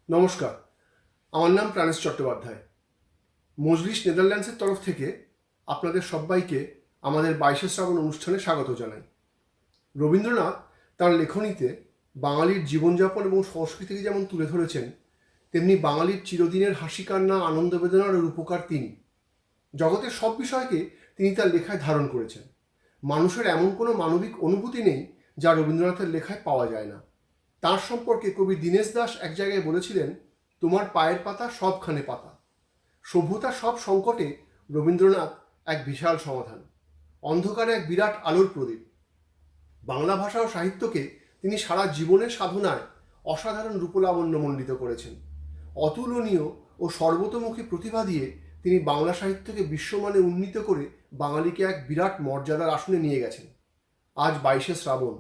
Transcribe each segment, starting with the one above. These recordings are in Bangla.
নমস্কার, আমার নাম প্রাণেশ চট্টোপাধ্যায়। মজলিস নেদারল্যান্ডসের তরফ থেকে আপনাদের সবাইকে আমাদের 22শে শ্রাবণ অনুষ্ঠানে স্বাগত জানাই। রবীন্দ্রনাথ তাঁর লেখনীতে বাঙালির জীবনযাপন এবং সংস্কৃতিকে যেমন তুলে ধরেছেন, তেমনি বাঙালির চিরদিনের হাসি কান্না, আনন্দ বেদনার রূপকার তিনি। জগতের সব বিষয়কে তিনি তার লেখায় ধারণ করেছেন। মানুষের এমন কোনো মানবিক অনুভূতি নেই যা রবীন্দ্রনাথের লেখায় পাওয়া যায় না। তাঁর সম্পর্কে কবি দীনেশ দাস এক জায়গায় বলেছিলেন, তোমার পায়ের পাতা সবখানে পাতা। সভ্যতার সব সংকটে রবীন্দ্রনাথ এক বিশাল সমাধান, অন্ধকারে এক বিরাট আলোর প্রদীপ। বাংলা ভাষা ও সাহিত্যকে তিনি সারা জীবনের সাধনায় অসাধারণ রূপলাবণ্যমণ্ডিত করেছেন। অতুলনীয় ও সর্বতোমুখী প্রতিভা দিয়ে তিনি বাংলা সাহিত্যকে বিশ্বমানে উন্নীত করে বাঙালিকে এক বিরাট মর্যাদার আসনে নিয়ে গেছেন। আজ 22শে শ্রাবণ,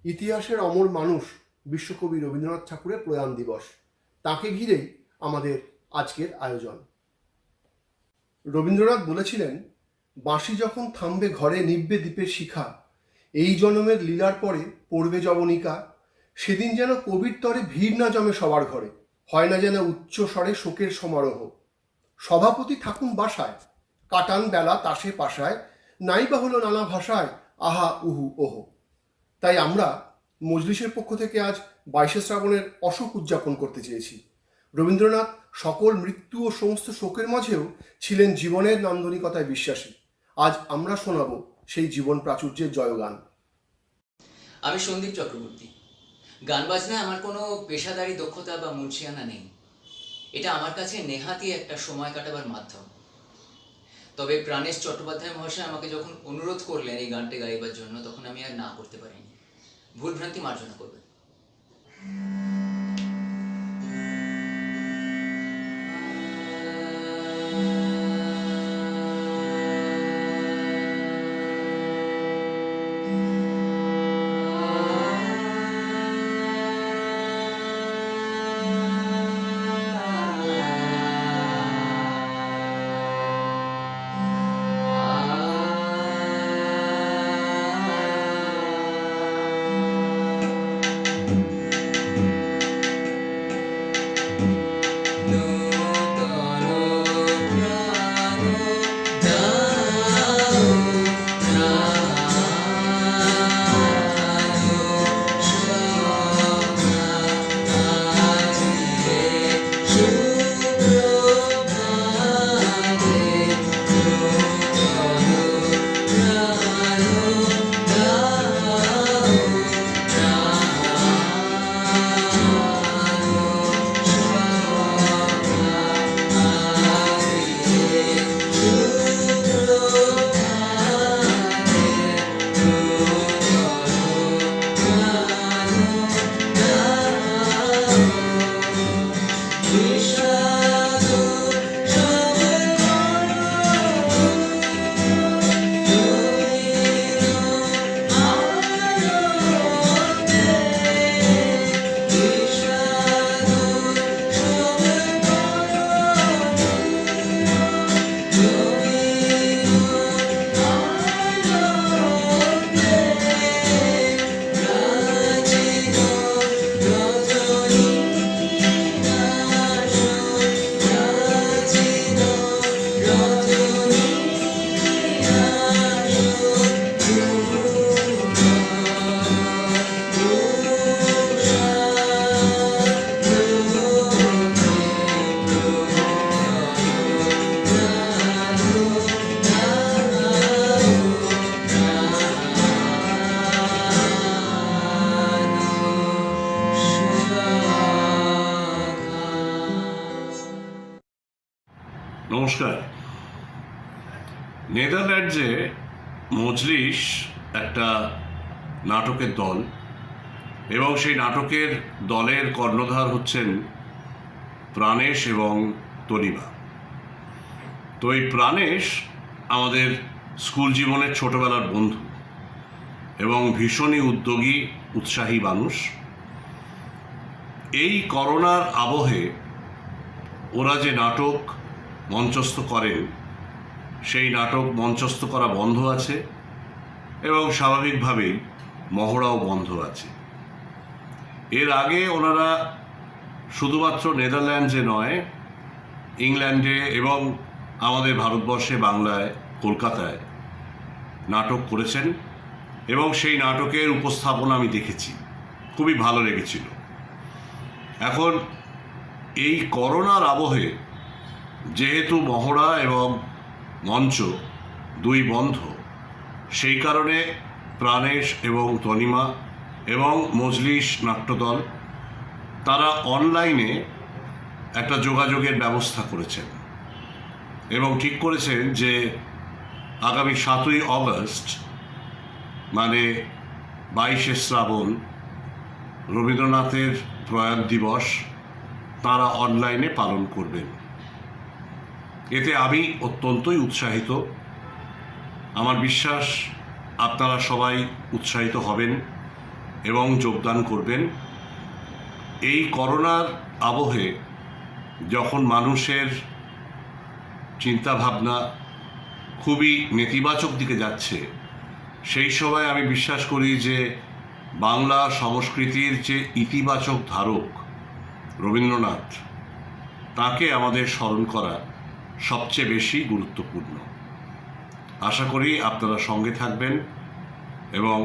ইতিহাসের অমর মানুষ বিশ্বকবি রবীন্দ্রনাথ ঠাকুরের প্রয়াণ দিবস। তাকে ঘিরেই আমাদের আজকের আয়োজন। রবীন্দ্রনাথ বলেছিলেন, বাঁশি যখন থামবে ঘরে, নিববে দ্বীপের শিখা, এই জনমের লীলার পরে পড়বে যবনিকা, সেদিন যেন কবির তরে ভিড় না জমে সবার ঘরে, হয় না যেন উচ্চ স্বরে শোকের সমারোহ। সভাপতি থাকুন বাসায়, কাটান বেলা তাসে পাশায়, নাইবা হলো নানা ভাষায় আহা উহু ওহো। তাই আমরা মজলিসের পক্ষ থেকে আজ 22শে শ্রাবণের অশোক উদযাপন করতে চেয়েছি। রবীন্দ্রনাথ সকল মৃত্যু ও সমস্ত শোকের মাঝেও ছিলেন জীবনের নান্দনিকতায় বিশ্বাসী। আজ আমরা শোনাব সেই জীবন প্রাচুর্যের জয়গান। আমি সন্দীপ চক্রবর্তী। গান বাজনায় আমার কোনো পেশাদারি দক্ষতা বা মুর্ছিয়ানা নেই। এটা আমার কাছে নেহাতি একটা সময় কাটাবার মাধ্যম। তবে প্রাণেশ চট্টোপাধ্যায় মহাশয় আমাকে যখন অনুরোধ করলেন এই গানটি গাইবার জন্য, তখন আমি আর না করতে পারিনি। ভুলভ্রান্তি মার্জনা করবেন। নমস্কার। নেদারল্যান্ডসে মজলিস একটা নাটকের দল, এবং সেই নাটকের দলের কর্ণধার হচ্ছেন প্রাণেশ এবং তনিবা। তো এই প্রাণেশ আমাদের স্কুল জীবনের ছোটবেলার বন্ধু এবং ভীষণই উদ্যোগী, উৎসাহী মানুষ। এই করোনার আবহে ওরা যে নাটক মঞ্চস্থ করেন, সেই নাটক মঞ্চস্থ করা বন্ধ আছে এবং স্বাভাবিকভাবেই মহড়াও বন্ধ আছে। এর আগে ওনারা শুধুমাত্র নেদারল্যান্ডসে নয়, ইংল্যান্ডে এবং আমাদের ভারতবর্ষে, বাংলায়, কলকাতায় নাটক করেছেন এবং সেই নাটকের উপস্থাপনা আমি দেখেছি, খুবই ভালো লেগেছিল। এখন এই করোনার আবহে যেহেতু মহড়া এবং মঞ্চ দুই বন্ধ, সেই কারণে প্রাণেশ এবং তনিমা এবং মজলিস নাট্যদল তারা অনলাইনে একটা যোগাযোগের ব্যবস্থা করেছেন এবং ঠিক করেছেন যে আগামী 7ই অগস্ট মানে 22শে শ্রাবণ, রবীন্দ্রনাথের প্রয়াণ দিবস তারা অনলাইনে পালন করবেন। এতে আমি অত্যন্তই উৎসাহিত। আমার বিশ্বাস আপনারা সবাই উৎসাহিত হবেন এবং যোগদান করবেন। এই করোনার আবহে যখন মানুষের চিন্তাভাবনা খুবই নেতিবাচক দিকে যাচ্ছে, সেই সময় আমি বিশ্বাস করি যে বাংলা সংস্কৃতির যে ইতিবাচক ধারক রবীন্দ্রনাথ, তাকে আমাদের স্মরণ করা সবচেয়ে বেশি গুরুত্বপূর্ণ। আশা করি আপনারা সঙ্গে থাকবেন এবং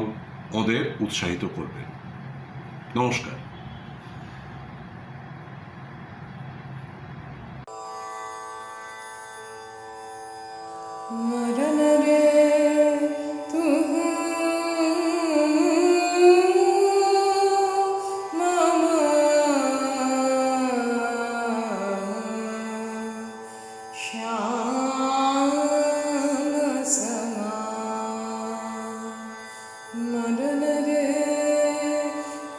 ওদের উৎসাহিত করবেন। নমস্কার। मरन रे तू मामा श्याम समा मरन रे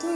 तू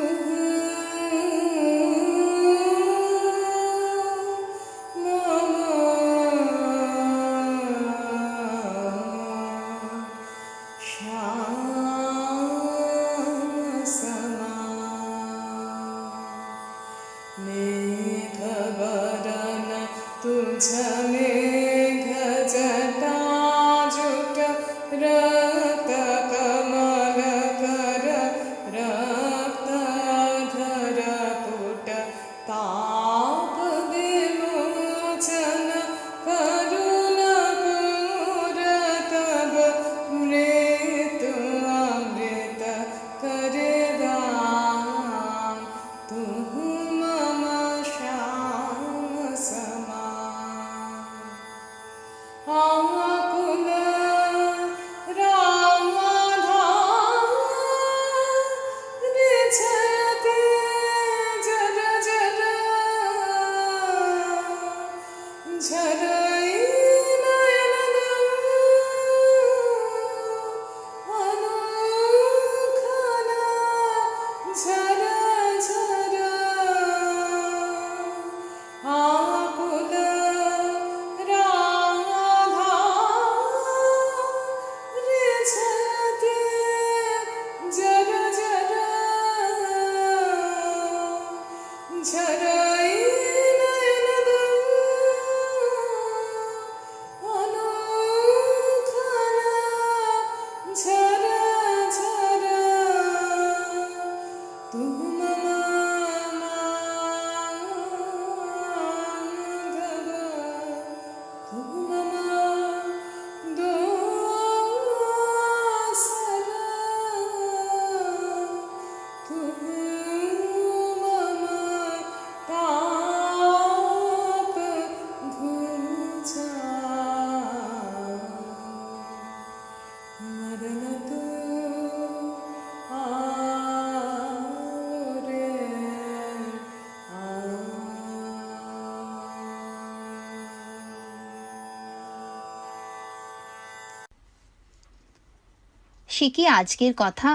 সে কি আজকের কথা?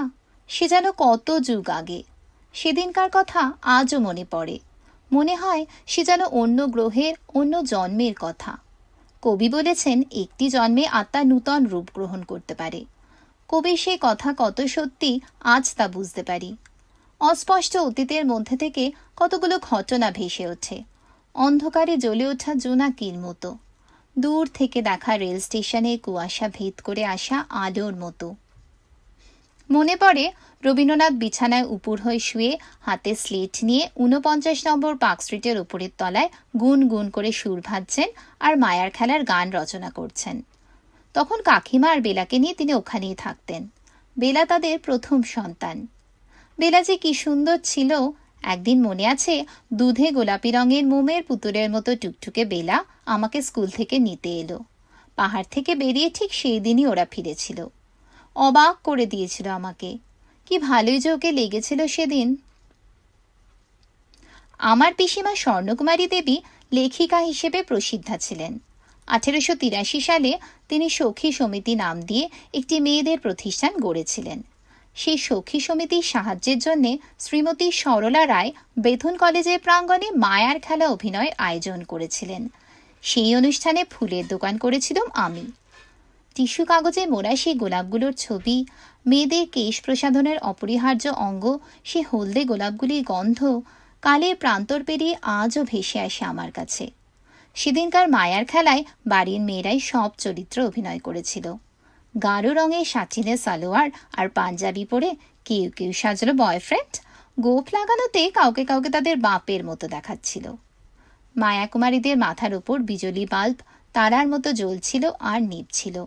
সে যেন কত যুগ আগে। সেদিনকার কথা আজও মনে পড়ে। মনে হয় সে যেন অন্য গ্রহের, অন্য জন্মের কথা। কবি বলেছেন একটি জন্মে আত্মা নূতন রূপ গ্রহণ করতে পারে। কবির সেই কথা কত সত্যি আজ তা বুঝতে পারি। অস্পষ্ট অতীতের মধ্যে থেকে কতগুলো ঘটনা ভেসে ওঠে, অন্ধকারে জ্বলে ওঠা জোনাকির মতো, দূর থেকে দেখা রেল স্টেশনে কুয়াশা ভেদ করে আসা আলোর মতো। মনে পড়ে রবীন্দ্রনাথ বিছানায় উপুর হয়ে শুয়ে হাতে স্লেট নিয়ে 49 নম্বর পার্ক স্ট্রিটের উপরের তলায় গুন গুন করে সুর ভাজছেন আর মায়ার খেলার গান রচনা করছেন। তখন কাকিমা আর বেলাকে নিয়ে তিনি ওখানেই থাকতেন। বেলা তাদের প্রথম সন্তান। বেলা যে কি সুন্দর ছিল! একদিন মনে আছে, দুধে গোলাপি রঙের মোমের পুতুলের মতো টুকটুকে বেলা আমাকে স্কুল থেকে নিতে এলো। পাহাড় থেকে বেরিয়ে ঠিক সেই দিনই ওরা ফিরেছিল। অবাক করে দিয়েছিল আমাকে। কি ভালোই যে ওকে লেগেছিল সেদিন। আমার পিসিমা স্বর্ণকুমারী দেবী লেখিকা হিসেবে প্রসিদ্ধা ছিলেন। 1883 সালে তিনি সখী সমিতি নাম দিয়ে একটি মেয়েদের প্রতিষ্ঠান গড়েছিলেন। সেই সখী সমিতির সাহায্যের জন্য শ্রীমতী সরলা রায় বেথুন কলেজের প্রাঙ্গণে মায়ার খেলা অভিনয়ের আয়োজন করেছিলেন। সেই অনুষ্ঠানে ফুলের দোকান করেছিলাম আমি। টিস্যু কাগজে মোড়া সেই গোলাপগুলোর ছবি, মেয়েদের কেশ প্রসাধনের অপরিহার্য অঙ্গ, সে হলদে গোলাপগুলির গন্ধ কালের প্রান্তর পেরিয়ে আজও ভেসে আসে আমার কাছে। সেদিনকার মায়ার খেলায় বাড়ির মেয়েরাই সব চরিত্র অভিনয় করেছিল। গাঢ় রঙের সাটিনের সালোয়ার আর পাঞ্জাবি পরে কেউ কেউ সাজলো বয়ফ্রেন্ড, গোফ লাগানোতে কাউকে কাউকে তাদের বাপের মতো দেখাচ্ছিল। মায়াকুমারীদের মাথার ওপর বিজলি বাল্ব তারার মতো জ্বলছিল আর নিভছিল।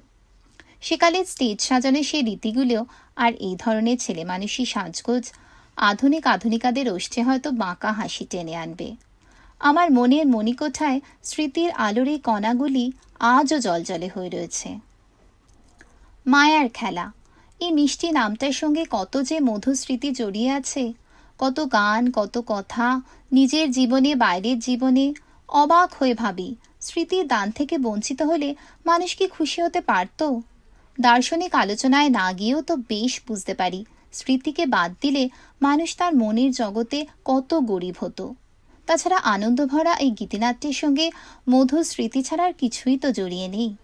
সেকালের স্টেজ সাজানো সেই রীতিগুলো আর এই ধরনের ছেলে মানুষই সাজগোজ আধুনিকাদের ওষ্ঠে হয়তো বাঁকা হাসি টেনে আনবে। আমার মনের মণিকোঠায় স্মৃতির আলোর এই কণাগুলি আজও জলজলে হয়ে রয়েছে। মায়ার খেলা, এই মিষ্টি নামটার সঙ্গে কত যে মধুর স্মৃতি জড়িয়ে আছে, কত গান, কত কথা, নিজের জীবনে বাইরের জীবনে। অবাক হয়ে ভাবি, স্মৃতির দান থেকে বঞ্চিত হলে মানুষ কি খুশি হতে পারত? দার্শনিক আলোচনায় না গিয়েও তো বেশ বুঝতে পারি, স্মৃতিকে বাদ দিলে মানুষ তার মনের জগতে কত গরিব হতো। তাছাড়া আনন্দভরা এই গীতিনাট্যের সঙ্গে মধুর স্মৃতি ছাড়ার কিছুই তো জড়িয়ে নেই।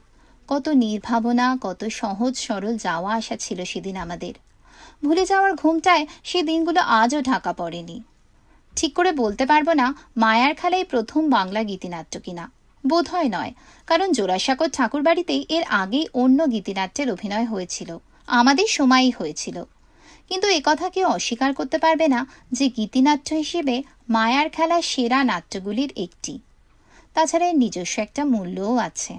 কত নির্ভাবনা, কত সহজ সরল যাওয়া আসা ছিল সেদিন আমাদের। ভুলে যাওয়ার ঘুমটায় সে দিনগুলো আজও ঢাকা পড়েনি। ঠিক করে বলতে পারবো না মায়ার খেলাই প্রথম বাংলা গীতিনাট্য কিনা, বোধহয় নয়, কারণ জোড়াসাঁকোর ঠাকুর বাড়িতেই এর আগেই অন্য গীতিনাট্যের অভিনয় হয়েছিল, আমাদের সময়ই হয়েছিল। কিন্তু একথা কেউ অস্বীকার করতে পারবে না যে গীতিনাট্য হিসেবে মায়ার খেলা সেরা নাট্যগুলির একটি। তাছাড়া এর নিজস্ব একটা মূল্যও আছে।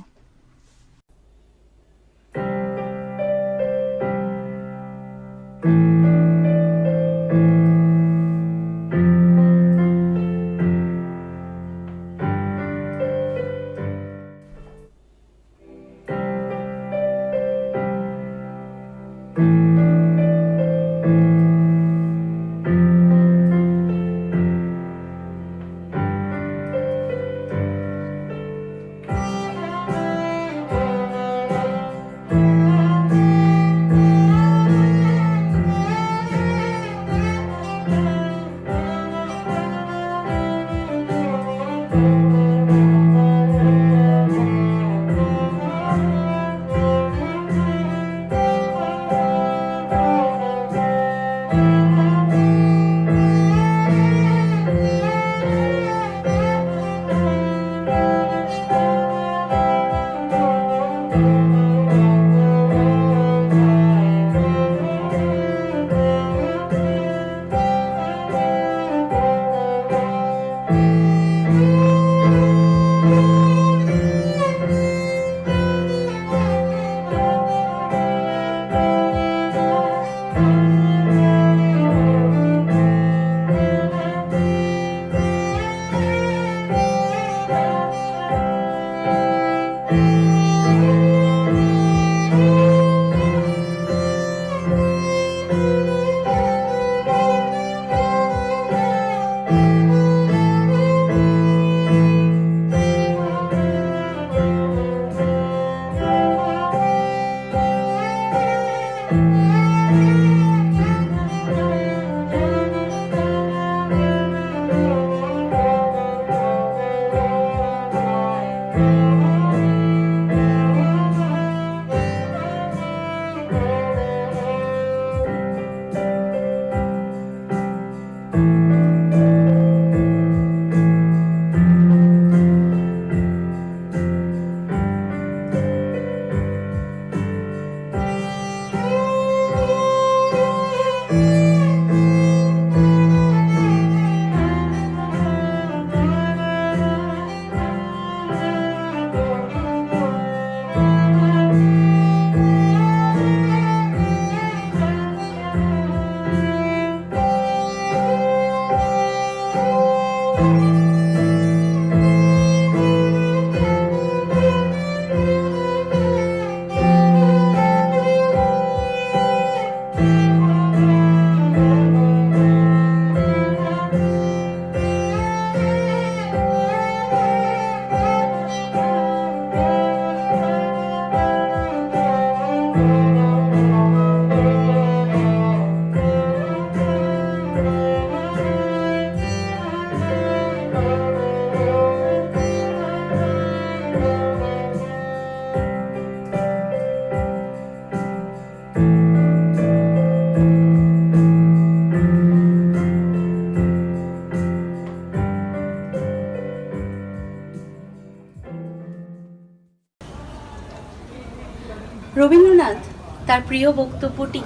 রবীন্দ্রনাথ তার প্রিয় বক্তব্যটি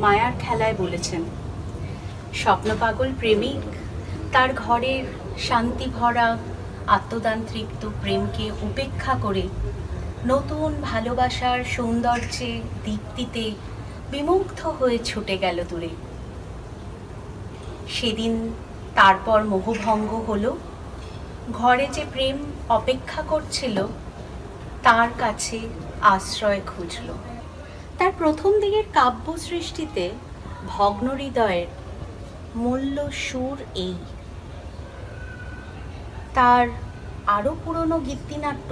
মায়ার খেলায় বলেছেন। স্বপ্নপাগল প্রেমিক তার ঘরের শান্তি ভরা আত্মদান তৃপ্ত প্রেমকে উপেক্ষা করে নতুন ভালোবাসার সৌন্দর্যে দীপ্তিতে বিমুগ্ধ হয়ে ছুটে গেল দূরে। সেদিন তারপর মোহভঙ্গ হলো। ঘরে যে প্রেম অপেক্ষা করছিল তার কাছে আশ্রয় খুঁজল। তার প্রথম দিকের কাব্য সৃষ্টিতে ভগ্ন হৃদয়ের মূল্য সুর এই। তার আরও পুরনো গীতিনাট্য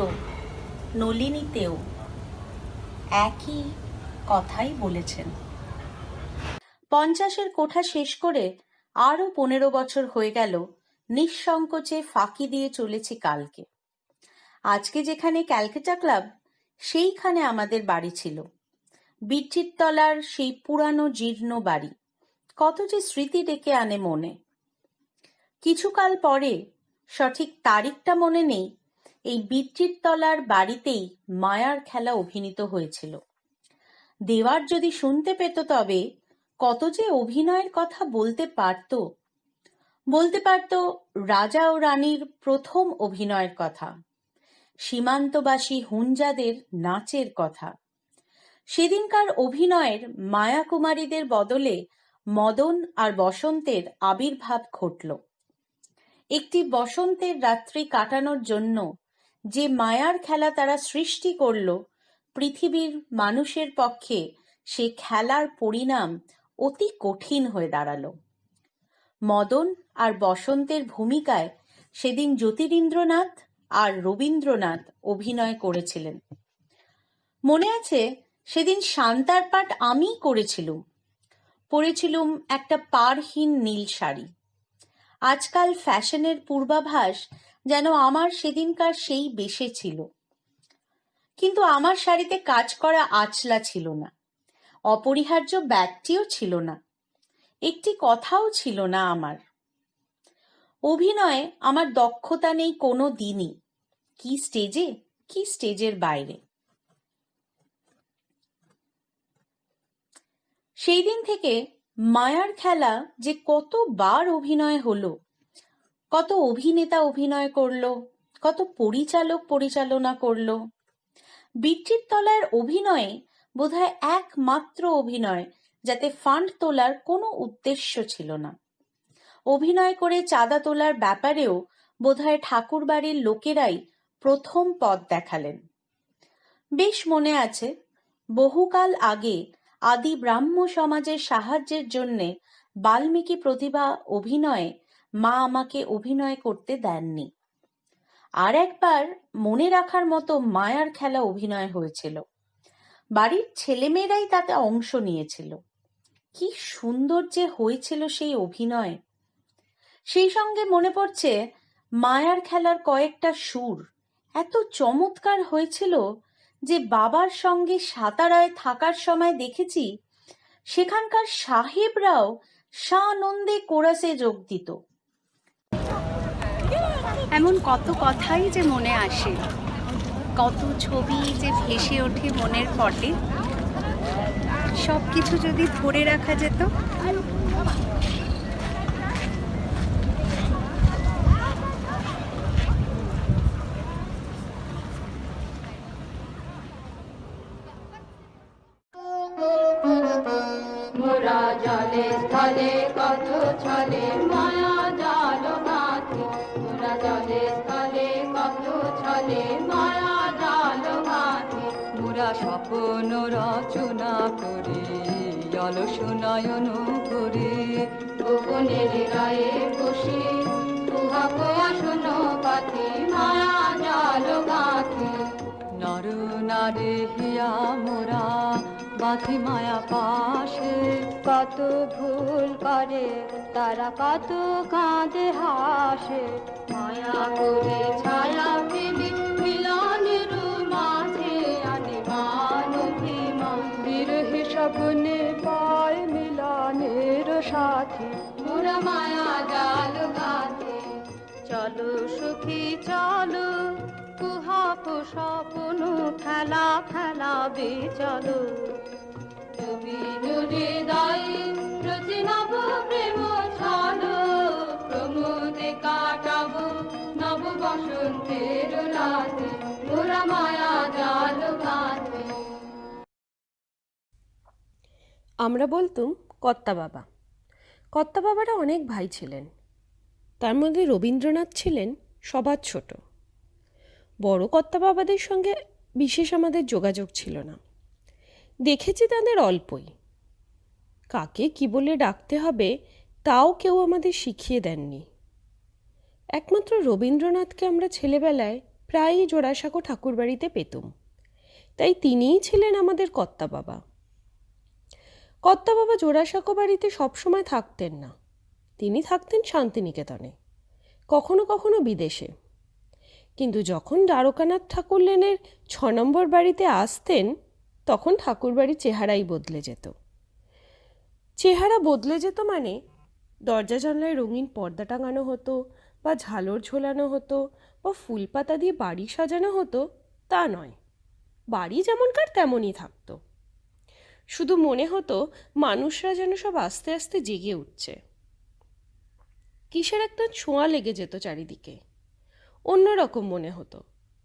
নলিনীতেও একই কথাই বলেছেন। 50-এর কোঠা শেষ করে আরও 15 বছর হয়ে গেল নিঃসংকোচে ফাঁকি দিয়ে চলেছি কালকে। আজকে যেখানে ক্যালকাটা ক্লাব, সেইখানে আমাদের বাড়ি ছিল। বিচির তলার সেই পুরানো জীর্ণ বাড়ি কত যে স্মৃতি ডেকে আনে মনে। কিছুকাল পরে, সঠিক তারিখটা মনে নেই, এই বিচির তলার বাড়িতেই মায়ার খেলা অভিনীত হয়েছিল। দেওয়ার যদি শুনতে পেত তবে কত যে অভিনয়ের কথা বলতে পারত। বলতে পারত রাজা ও রানীর প্রথম অভিনয়ের কথা, সীমান্তবাসী হুঞ্জাদের নাচের কথা। সেদিনকার অভিনয়ের মায়াকুমারীদের বদলে মদন আর বসন্তের আবির্ভাব ঘটল। একটি বসন্তের রাত্রি কাটানোর জন্য যে মায়ার খেলা তারা সৃষ্টি করল, পৃথিবীর মানুষের পক্ষে সে খেলার পরিণাম অতি কঠিন হয়ে দাঁড়ালো। মদন আর বসন্তের ভূমিকায় সেদিন জ্যোতিরিন্দ্রনাথ আর রবীন্দ্রনাথ অভিনয় করেছিলেন। মনে আছে, সেদিন শান্তার পাঠ আমিই করেছিলুম। পরেছিলুম একটা পাড়হীন নীল শাড়ি। আজকাল ফ্যাশনের পূর্বাভাস যেন আমার সেদিনকার সেই বেশে ছিল। কিন্তু আমার শাড়িতে কাজ করা আঁচলা ছিল না, অপরিহার্য ব্যাগটিও ছিল না, একটি কথাও ছিল না আমার। অভিনয়ে আমার দক্ষতা নেই কোনো দিনই, কি স্টেজে কি স্টেজের বাইরে। সেই দিন থেকে মায়ার খেলা যে কতবার অভিনয় হলো, কত অভিনেতা অভিনয় করলো, কত পরিচালক পরিচালনা করলো। বিচির তলার অভিনয়ে বোধহয় একমাত্র অভিনয় যাতে ফান্ড তোলার কোনো উদ্দেশ্য ছিল না। অভিনয় করে চাঁদা তোলার ব্যাপারেও বোধহয় ঠাকুর বাড়ির লোকেরাই প্রথম পথ দেখালেন। বেশ মনে আছে, বহুকাল আগে আদি ব্রাহ্ম সমাজের সাহায্যের জন্যে বাল্মীকি প্রতিভা অভিনয়ে মা আমাকে অভিনয় করতে দেননি। আর একবার মনে রাখার মতো মায়ার খেলা অভিনয় হয়েছিল। বাড়ির ছেলেমেয়েরাই তাতে অংশ নিয়েছিল। কি সুন্দর যে হয়েছিল সেই অভিনয়। সেই সঙ্গে মনে পড়ছে মায়ার খেলার কয়েকটা সুর এত চমৎকার হয়েছিল যে বাবার সঙ্গে সাতারায় থাকার সময় দেখেছি সেখানকার সাহেবরাও সানন্দে কোরাসে যোগ দিত। এমন কত কথাই যে মনে আসে, কত ছবি যে ভেসে ওঠে মনের পটে। সবকিছু যদি ধরে রাখা যেত। মোরা জলে স্থলে কত ছলে মায়া জাল গাথি মোরা জলে স্থলে কত ছলে মায়া জাল গাঁথি মোরা স্বপ্ন রচনা করে অলস নয়ন করে গোপনের গায়ে বসে তুহাক আসন পাতি মায়া জাল গাঁথি নর নারে হিয়া মোরা বাঁধি মায়া পাশে কত ভুল করে তারা কত কাঁদে হাসে মায়া করে ছায়া ফেলি মিলনের মাঝে আনে মান অভিমান বিরহে স্বপ্নে পায় মিলনের সাথী মোরা মায়া জাল গাঁথি চলো সুখী চলো কুহাক স্বপ্ন খেলা খেলাবে চলো নবীন হৃদয় রচি নব প্রেম ছলো প্রমোদে কাটাবো নব বসন্তের রাতে মোরা মায়া জাল গাঁথি। আমরা বলতুম কর্তা বাবা। কর্তা বাবারা অনেক ভাই ছিলেন, তার মধ্যে রবীন্দ্রনাথ ছিলেন সবার ছোট। বড় কর্তা বাবাদের সঙ্গে বিশেষ আমাদের যোগাযোগ ছিল না, দেখেছি তাদের অল্পই। কাকে কি বলে ডাকতে হবে তাও কেউ আমাদের শিখিয়ে দেননি। একমাত্র রবীন্দ্রনাথকে আমরা ছেলেবেলায় প্রায়ই জোড়াসাঁকো ঠাকুরবাড়িতে পেতুম, তাই তিনিই ছিলেন আমাদের কর্তা বাবা। কর্তা বাবা জোড়াসাঁকো বাড়িতে সবসময় থাকতেন না, তিনি থাকতেন শান্তিনিকেতনে, কখনো কখনো বিদেশে। কিন্তু যখন দ্বারকানাথ ঠাকুর লেনের 6 নম্বর বাড়িতে আসতেন তখন ঠাকুরবাড়ির চেহারাই বদলে যেত। চেহারা বদলে যেত মানে দরজা জানলায় রঙিন পর্দা টাঙানো হতো, বা ঝালর ঝোলানো হতো, বা ফুল পাতা দিয়ে বাড়ি সাজানো হতো তা নয়, বাড়ি যেমনকার তেমনই থাকতো। শুধু মনে হতো মানুষরা যেন সব আস্তে আস্তে জেগে উঠছে। কিসের একটা ছোঁয়া লেগে যেত চারিদিকে, অন্যরকম মনে হতো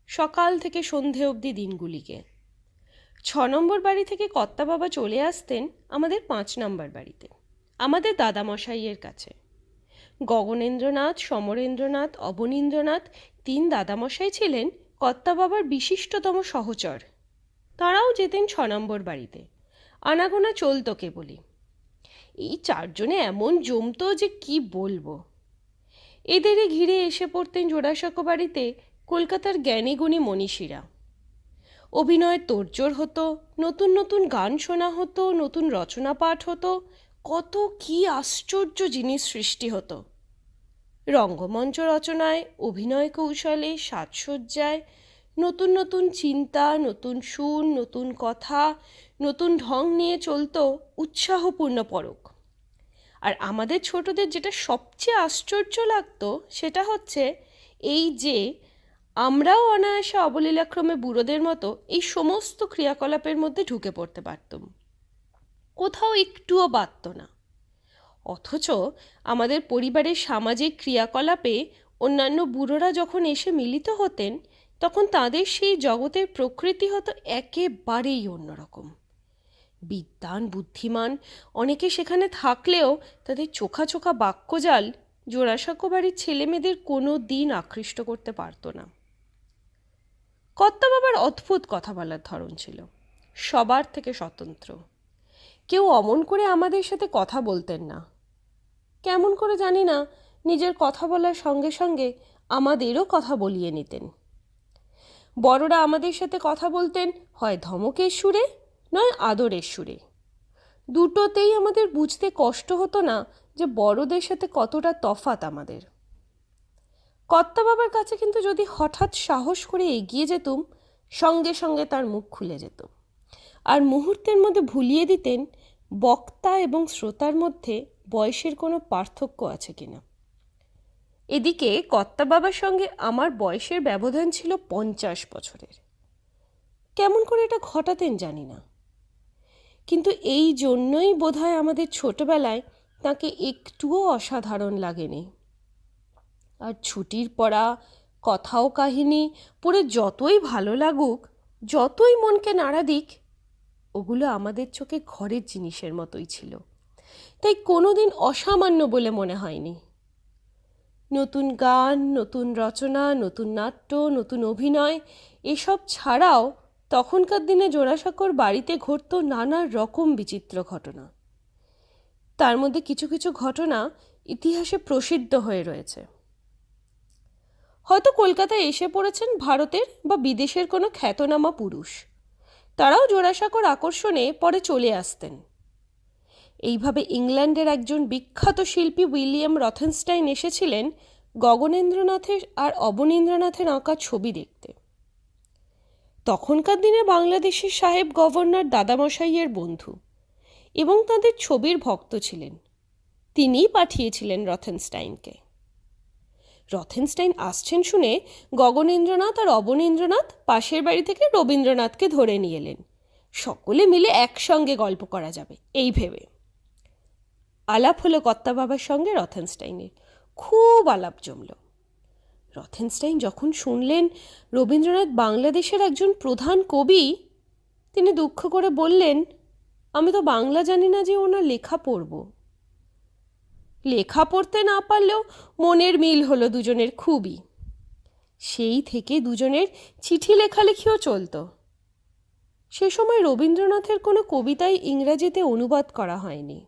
সকাল থেকে সন্ধে অবধি দিনগুলিকে। 6 নম্বর বাড়ি থেকে কর্তা বাবা চলে আসতেন আমাদের 5 নম্বর বাড়িতে, আমাদের দাদামশাইয়ের কাছে। গগনেন্দ্রনাথ, সমরেন্দ্রনাথ, অবনীন্দ্রনাথ 3 দাদামশাই ছিলেন কর্তা বাবার বিশিষ্টতম সহচর। তাঁরাও যেতেন 6 নম্বর বাড়িতে, আনাগোনা চলতো কেবলই। এই 4 জনে এমন জমতো যে কি বলবো। এদেরই ঘিরে এসে পড়তেন জোড়াসাঁকো বাড়িতে কলকাতার জ্ঞানীগুণী মনীষীরা। অভিনয়ের তোড়জোড় হতো, নতুন নতুন গান শোনা হতো, নতুন রচনা পাঠ হতো, কত কি আশ্চর্য জিনিস সৃষ্টি হতো। রঙ্গমঞ্চ রচনায়, অভিনয় কৌশলে, সাজসজ্জায় নতুন নতুন চিন্তা, নতুন সুর, নতুন কথা, নতুন ঢং নিয়ে চলতো উৎসাহপূর্ণ পরখ। আর আমাদের ছোটদের যেটা সবচেয়ে আশ্চর্য লাগতো সেটা হচ্ছে এই যে আমরাও অনায়াসে অবলীলাক্রমে বুড়োদের মতো এই সমস্ত ক্রিয়াকলাপের মধ্যে ঢুকে পড়তে পারতাম, কোথাও একটুও বাদত না। অথচ আমাদের পরিবারের সামাজিক ক্রিয়াকলাপে অন্যান্য বুড়োরা যখন এসে মিলিত হতেন তখন তাদের সেই জগতের প্রকৃতি হতো একেবারেই অন্যরকম। বিদ্বান, বুদ্ধিমান অনেকে সেখানে থাকলেও তাদের চোখা চোখা বাক্যজাল জোড়াসাঁকো বাড়ির ছেলেমেয়েদের কোনো দিন আকৃষ্ট করতে পারত না। কর্তা বাবার অদ্ভুত কথা বলার ধরন ছিল, সবার থেকে স্বতন্ত্র। কেউ অমন করে আমাদের সাথে কথা বলতেন না। কেমন করে জানি না, নিজের কথা বলার সঙ্গে সঙ্গে আমাদেরও কথা বলিয়ে নিতেন। বড়রা আমাদের সাথে কথা বলতেন হয় ধমকের সুরে নয় আদরের সুরে। দুটোতেই আমাদের বুঝতে কষ্ট হতো না যে বড়দের সাথে কতটা তফাৎ আমাদের। কর্তা বাবার কাছে কিন্তু যদি হঠাৎ সাহস করে এগিয়ে যেতুম, সঙ্গে সঙ্গে তার মুখ খুলে যেত, আর মুহূর্তের মধ্যে ভুলিয়ে দিতেন বক্তা এবং শ্রোতার মধ্যে বয়সের কোনো পার্থক্য আছে কিনা। এদিকে কর্তা বাবার সঙ্গে আমার বয়সের ব্যবধান ছিল 50 বছরের। কেমন করে এটা ঘটাতেন জানি না, কিন্তু এই জন্যই বোধহয় আমাদের ছোটবেলায় তাকে একটুও অসাধারণ লাগেনি। আর ছুটির পড়া, কথা ও কাহিনী পড়ে যতই ভালো লাগুক, যতই মনকে নাড়া দিক, ওগুলো আমাদের চোখে ঘরের জিনিসের মতোই ছিল, তাই কোনোদিন অসামান্য বলে মনে হয়নি। নতুন গান, নতুন রচনা, নতুন নাট্য, নতুন অভিনয় এসব ছাড়াও তখনকার দিনে জোড়াসাঁকোর বাড়িতে ঘটত নানা রকম বিচিত্র ঘটনা। তার মধ্যে কিছু কিছু ঘটনা ইতিহাসে প্রসিদ্ধ হয়ে রয়েছে। হয়তো কলকাতায় এসে পড়েছেন ভারতের বা বিদেশের কোনো খ্যাতনামা পুরুষ, তারাও জোড়াসাঁকোর আকর্ষণে পরে চলে আসতেন। এইভাবে ইংল্যান্ডের একজন বিখ্যাত শিল্পী উইলিয়াম রথেনস্টাইন এসেছিলেন গগনেন্দ্রনাথের আর অবনীন্দ্রনাথের আঁকা ছবি দেখতে। তখনকার দিনে বাংলাদেশের সাহেব গভর্নর দাদামশাইয়ের বন্ধু এবং তাদের ছবির ভক্ত ছিলেন। তিনিই পাঠিয়েছিলেন রথেনস্টাইনকে। রথেনস্টাইন আসছেন শুনে গগনেন্দ্রনাথ আর অবনীন্দ্রনাথ পাশের বাড়ি থেকে রবীন্দ্রনাথকে ধরে নিয়ে এলেন। সকলে মিলে একসঙ্গে গল্প করা যাবে এই ভেবে। আলাপ হলো কর্তা বাবার সঙ্গে রথেনস্টাইনের, খুব আলাপ জমল। রথেনস্টাইন যখন শুনলেন রবীন্দ্রনাথ বাংলাদেশের একজন প্রধান কবি, তিনি দুঃখ করে বললেন, আমি তো বাংলা জানি না যে ওনার লেখা পড়ব। লেখা পড়তে না পারলেও মনের মিল হলো দুজনের খুবই। সেই থেকে দুজনের চিঠি লেখালেখিও চলত। সে সময় রবীন্দ্রনাথের কোনো কবিতাই ইংরেজিতে অনুবাদ করা হয়নি।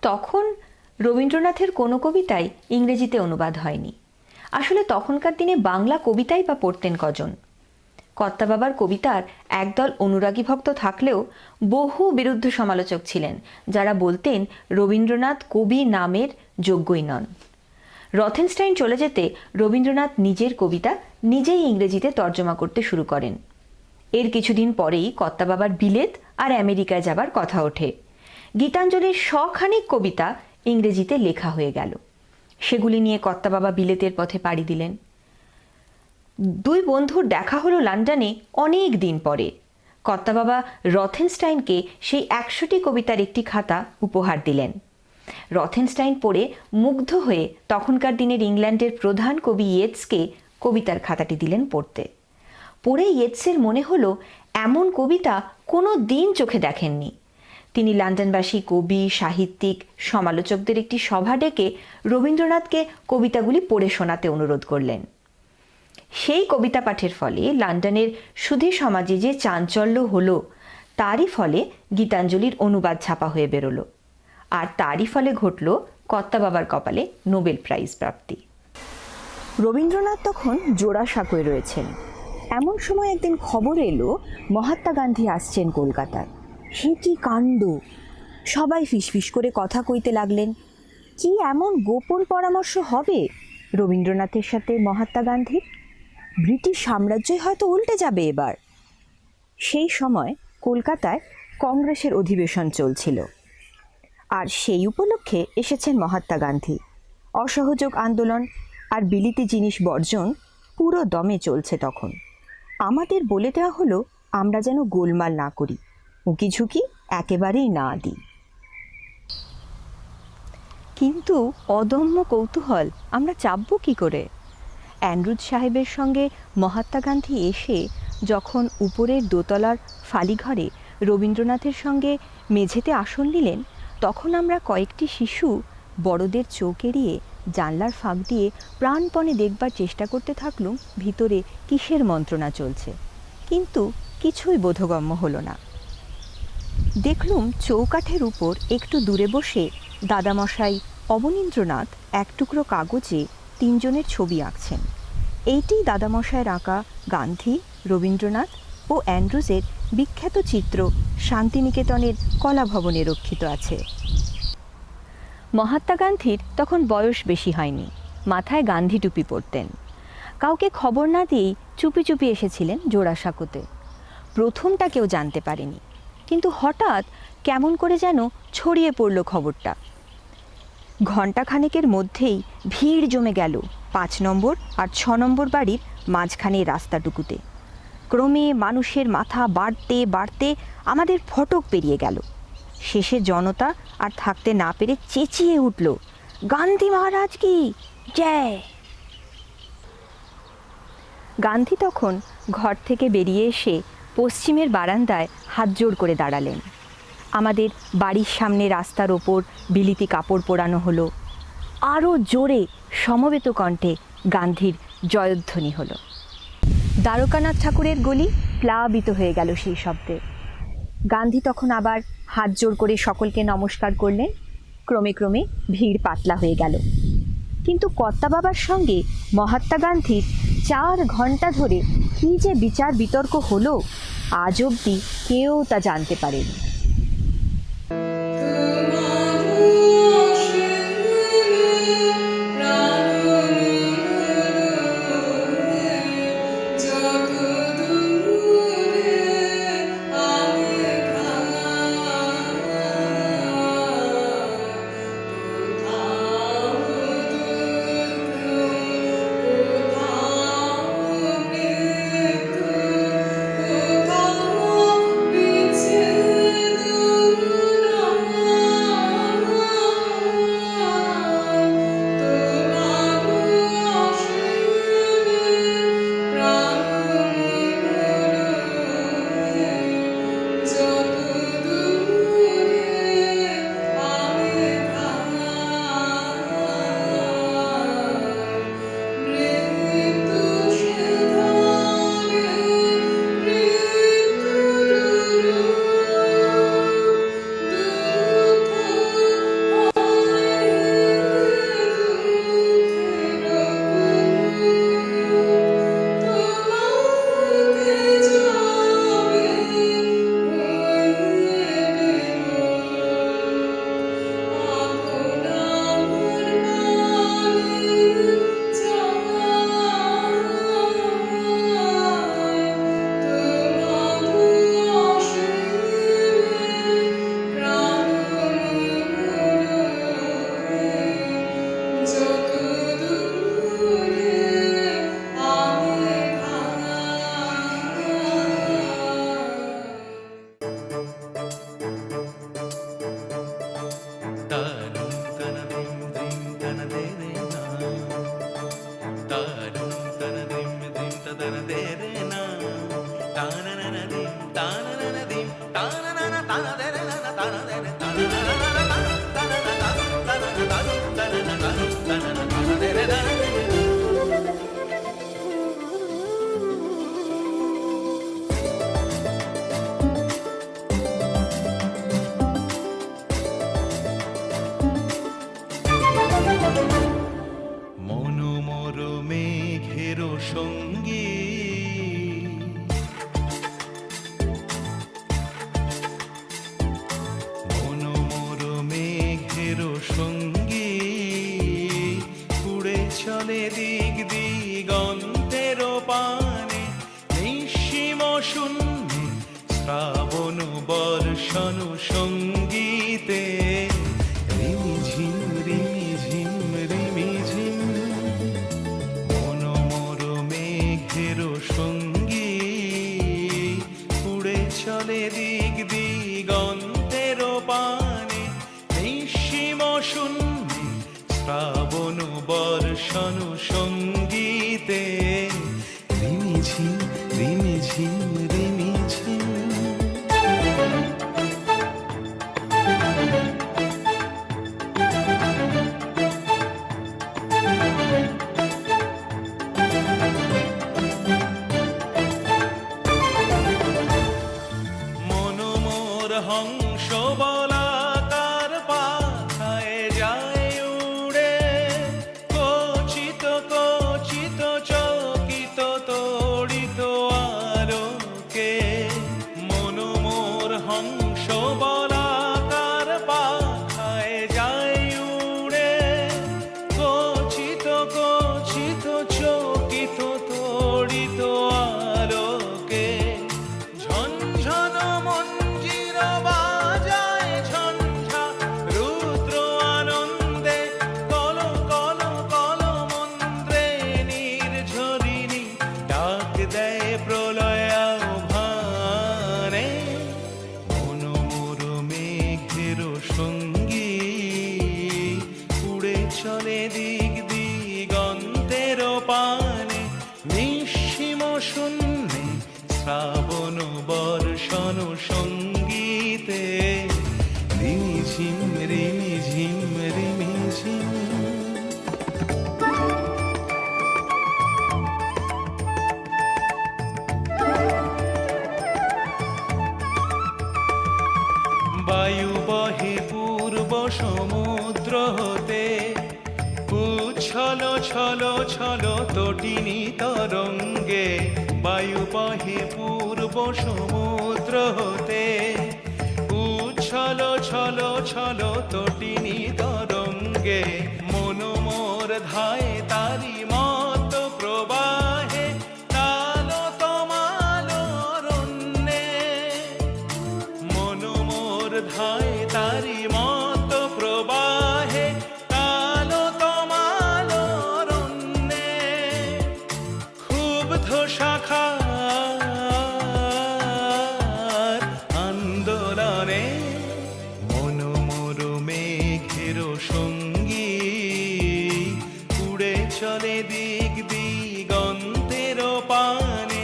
তখন রবীন্দ্রনাথের কোনো কবিতাই ইংরেজিতে অনুবাদ হয়নি। আসলে তখনকার দিনে বাংলা কবিতাই বা পড়তেন কজন? কর্তাবাবার কবিতার একদল অনুরাগী ভক্ত থাকলেও বহু বিরুদ্ধ সমালোচক ছিলেন, যারা বলতেন রবীন্দ্রনাথ কবি নামের যোগ্যই নন। রথেনস্টাইন চলে যেতে রবীন্দ্রনাথ নিজের কবিতা নিজেই ইংরেজিতে তর্জমা করতে শুরু করেন। এর কিছুদিন পরেই কর্তাবাবার বিলেত আর আমেরিকায় যাবার কথা ওঠে। গীতাঞ্জলির শখানেক কবিতা ইংরেজিতে লেখা হয়ে গেল। সেগুলি নিয়ে কর্তাবাবা বিলেতের পথে পাড়ি দিলেন। দুই বন্ধুর দেখা হলো লন্ডনে অনেক দিন পরে। কর্তাবাবা রথেনস্টাইনকে সেই 100টি কবিতার একটি খাতা উপহার দিলেন। রথেনস্টাইন পড়ে মুগ্ধ হয়ে তখনকার দিনের ইংল্যান্ডের প্রধান কবি ইয়েটসকে কবিতার খাতাটি দিলেন পড়তে। পড়ে ইয়েটসের মনে হলো এমন কবিতা কোনো দিন চোখে দেখেননি। তিনি লন্ডনবাসী কবি, সাহিত্যিক, সমালোচকদের একটি সভা ডেকে রবীন্দ্রনাথকে কবিতাগুলি পড়ে শোনাতে অনুরোধ করলেন। সেই কবিতা পাঠের ফলে লন্ডনের সুধী সমাজে যে চাঞ্চল্য হলো, তারই ফলে গীতাঞ্জলির অনুবাদ ছাপা হয়ে বেরোলো। আর তারই ফলে ঘটল কর্তাবাবার কপালে নোবেল প্রাইজ প্রাপ্তি। রবীন্দ্রনাথ তখন জোড়াসাঁকোয় রয়েছেন। এমন সময় একদিন খবর এলো মহাত্মা গান্ধী আসছেন কলকাতায়। সে কি কাণ্ড! সবাই ফিসফিস করে কথা কইতে লাগলেন। কি এমন গোপন পরামর্শ হবে রবীন্দ্রনাথের সাথে মহাত্মা গান্ধীর? ব্রিটিশ সাম্রাজ্যই হয়তো উল্টে যাবে এবার। সেই সময় কলকাতায় কংগ্রেসের অধিবেশন চলছিল, আর সেই উপলক্ষে এসেছেন মহাত্মা গান্ধী। অসহযোগ আন্দোলন আর বিলিতি জিনিস বর্জন পুরো দমে চলছে তখন। আমাদের বলে দেওয়া হলো আমরা যেন গোলমাল না করি, উঁকিঝুঁকি একেবারেই না দিই। কিন্তু অদম্য কৌতূহল আমরা চাপব কী করে? অ্যান্ড্রুজ সাহেবের সঙ্গে মহাত্মা গান্ধী এসে যখন উপরের দোতলার ফালিঘরে রবীন্দ্রনাথের সঙ্গে মেঝেতে আসন নিলেন, তখন আমরা কয়েকটি শিশু বড়দের চোখ এড়িয়ে জানলার ফাঁক দিয়ে প্রাণপণে দেখবার চেষ্টা করতে থাকলুম ভিতরে কিসের মন্ত্রণা চলছে, কিন্তু কিছুই বোধগম্য হলো না। দেখলুম চৌকাঠের উপর একটু দূরে বসে দাদামশাই অবনীন্দ্রনাথ এক টুকরো কাগজে 3 জনের ছবি আঁকছেন। এইটি দাদামশায়ের আঁকা গান্ধী, রবীন্দ্রনাথ ও অ্যান্ড্রুজের বিখ্যাত চিত্র শান্তিনিকেতনের কলা ভবনে রক্ষিত আছে। মহাত্মা গান্ধীর তখন বয়স বেশি হয়নি, মাথায় গান্ধী টুপি পরতেন। কাউকে খবর না দিয়েই চুপি চুপি এসেছিলেন জোড়াসাঁকোতে। প্রথমটা কেউ জানতে পারেনি, কিন্তু হঠাৎ কেমন করে যেন ছড়িয়ে পড়ল খবরটা। ঘণ্টাখানেকের মধ্যেই ভিড় জমে গেল 5 নম্বর আর 6 নম্বর বাড়ির মাঝখানে রাস্তাটুকুতে। ক্রমে মানুষের মাথা বাড়তে বাড়তে আমাদের ফটক পেরিয়ে গেল। শেষে জনতা আর থাকতে না পেরে চেঁচিয়ে উঠল, গান্ধী মহারাজ কি জয়! গান্ধী তখন ঘর থেকে বেরিয়ে এসে পশ্চিমের বারান্দায় হাত জোড় করে দাঁড়ালেন। আমাদের বাড়ির সামনে রাস্তার ওপর বিলিতি কাপড় পোড়ানো হলো। আরও জোরে সমবেত কণ্ঠে গান্ধীর জয়ধ্বনি হলো। দ্বারকানাথ ঠাকুরের গলি প্লাবিত হয়ে গেল সেই শব্দে। গান্ধী তখন আবার হাত জোড় করে সকলকে নমস্কার করলেন। ক্রমে ক্রমে ভিড় পাতলা হয়ে গেল। কিন্তু কর্তাবাবার সঙ্গে মহাত্মা গান্ধীর 4 ঘন্টা ধরে কী যে বিচার বিতর্ক হলো, আজ অবধি কেউ তা জানতে পারেনি। মনোমর মেঘের সঙ্গী মনোমর মেঘের সঙ্গী উড়ে চলে দিক দিগন্তের পানে নিঃসীম শূন্যে শ্রাবণ বর্ষণ সঙ্গীতে রিমিঝিম রিমিঝিম রিমিঝিম মনোমর মেঘের সঙ্গী উড়ে চলে দিক দিগন্তের পানে নিঃসীম শূন্যে শ্রাবণ বর্ষণ সঙ্গীতে রিমিঝিম রিমিঝিম রিমিঝিম। মনোমর হংস বলাকার পাখায় যায় উড়ে কচিত কচিত চকিত তড়িত আলোকে মনোমর হংস বলাকার পাখায় যায় উড়ে কচিত কচিত চকিত তড়িত আলোকে ঝনঝন মঞ্জির বাজায় ঝঞ্ঝা রুদ্র আনন্দে কল কল কল মন্ত্রে নির্ঝরিণী ডাক দেয় প্রলয় আহ্বানে মনোমর মেঘের সঙ্গী উড়ে চলে দিক দিগন্তের পানে নিঃসীম শূন্যে শ্রাবণ বর্ষণ সঙ্গীতে রিমিঝিম রিমিঝিম রিমিঝিম। বায়ু বহে পূর্ব সমুদ্র হতে উচ্ছল ছল ছল তটিনী তরঙ্গে বায়ু বহে পূর্ব সমুদ্র হতে উচ্ছল ছল ছল তটিনী তরঙ্গে মনোমর ধায় তারি মত প্রবাহে তালো তমালো রণ্যে মনোমর ধায় তারি মত প্রবাহে তালো তমালো রণ্যে ক্ষুব্ধ শাখার আন্দোলনে মনোমর মেঘের সঙ্গী উড়ে চলে দিক দিগন্তের পানে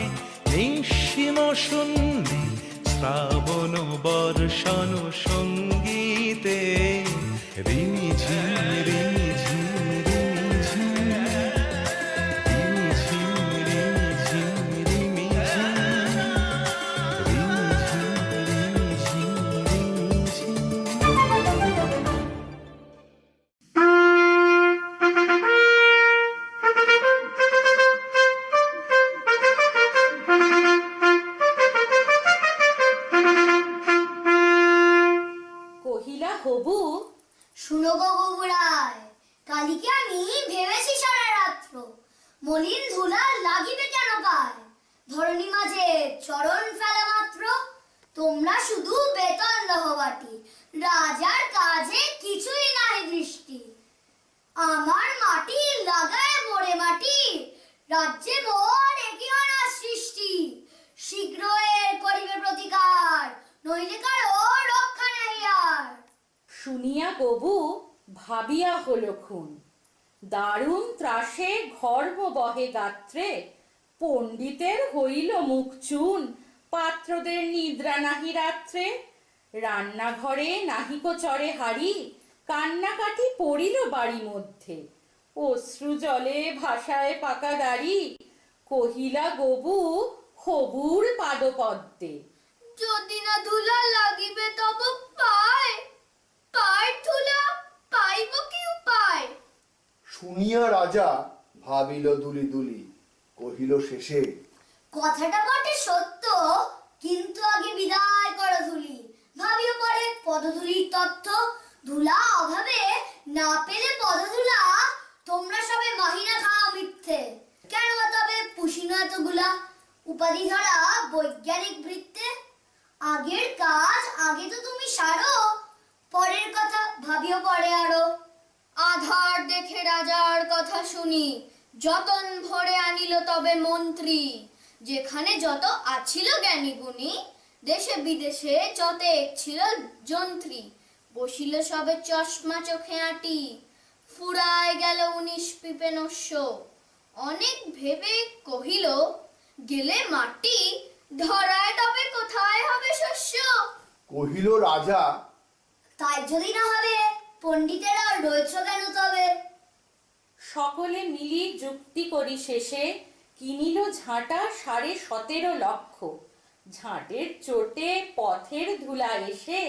নিঃসীম শূন্যে শ্রাবণ বর্ষণ সঙ্গীতে রিমিঝিম রিমিঝিম রিমিঝিম রিমিঝিম রিমিঝিম রিমিঝিম রিমিঝিম রিমিঝিম রিমিঝিম। কহিলা হবু শুনো গো গবুড়ায়, কালিকে আমি ভেবেছি সারা রাত্র, মলিন ধুলা লাগিবে কেন গায়, ধরণী মাঝে চরণ ফেলা মাত্র, তোমরা শুধু বেতন লহবাটি, রাজার কাজে কিছুই নাহি দৃষ্টি। আমার মাটি লাগায় মোরে মাটি, রাজ্যে মোর একই অনার সৃষ্টি, শীঘ্র এর করিবে প্রতিকার, নইলে কারো রক্ষা নাই আর। শুনিয়া গবু ভাবিয়া হলো খুন, দারুণ ত্রাসে গর্ভ বহে গাত্রে, পণ্ডিতের হইল মুখ চুন, পাত্র নিদ্রা নাহি রাত্রে, রান্নাঘরে নাহিকো চরে হাড়ি, কান্নাকাটি পড়িল বাড়ি মধ্যে, অশ্রু জলে ভাষায় পাকা দাড়ি, কহিলা গবু হবুর পাদপদ্মে। যদি না ধুলা লাগিবে তব পায়, পায়ের ধুলা পাইব কি উপায়? শুনিয়া রাজা ভাবিল দুলি দুলি, কহিল শেষে, কথাটা বটে সত্য, কিন্তু আগে বিদায় করো ধুলি। ভাবিও পরে পদধূলির তথ্য, ধুলা অভাবে না পেলে পদধুলা, তোমরা সবে মাহিনা খাও মিথ্যে। কেন বা তবে পুষিনো এতগুলা উপাধি ধরা বৈজ্ঞানিক বৃত্তে? আগের কাজ আগে তো তুমি সারো, পরের কথা ভাবিও পরে আরো। আধার দেখে রাজার কথা শুনি, যতন ভরে আনিল তবে মন্ত্রী। যেখানে যত আছিল জ্ঞানী গুণী, দেশে বিদেশে যত এক ছিল যন্ত্রী। বসিল সবে চশমা চোখে আঁটি, ফুরায় গেল 19 পিপে নস্য। অনেক ভেবে কহিল, গেলে মাটি, ধরায় তবে কোথায় হবে শস্য? কহিল রাজা, তাই যদি না হবে পণ্ডিতেরা রয়েছ কেন তবে? সকলে মিলি যুক্তি করি শেষে, কিনিল ঝাঁটা 17.5 লক্ষ। ঝাঁটের চোটে পথের ধুলা এসে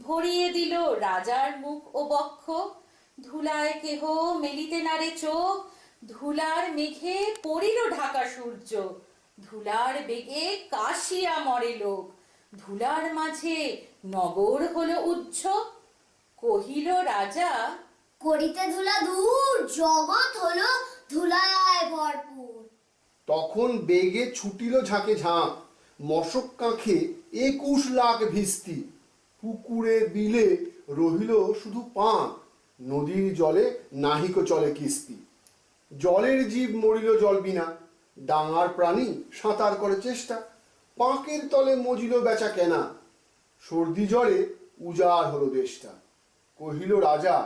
ভরিয়ে দিল রাজার মুখ ও বক্ষ। ধুলায় কেহ মেলিতে নারে চোখ, ধুলার মেঘে পড়িল ঢাকা সূর্য। ধুলার বেগে কাশিয়া মরে লোক, ধুলার মাঝে নগর হলো উচ্চ। কহিল রাজা, করিতে ধুলা দূর, জগৎ হলো ধুলায় ভরপুর। তখন বেগে ছুটিল ঝাঁকে ঝাঁক, মশক কাঁখে 21 লাখ ভিস্তি। পুকুরে বিলে রহিল শুধু পাঁক, নদীর জলে নাহিকো চলে কিস্তি। জলের জীব মরিল জল বিনা, ডাঙার প্রাণী সাঁতার করে চেষ্টা। পাঁকের তলে মজিল বেচা কেনা, সর্দি জ্বরে উজাড় হলো দেশটা। কহিল রাজা,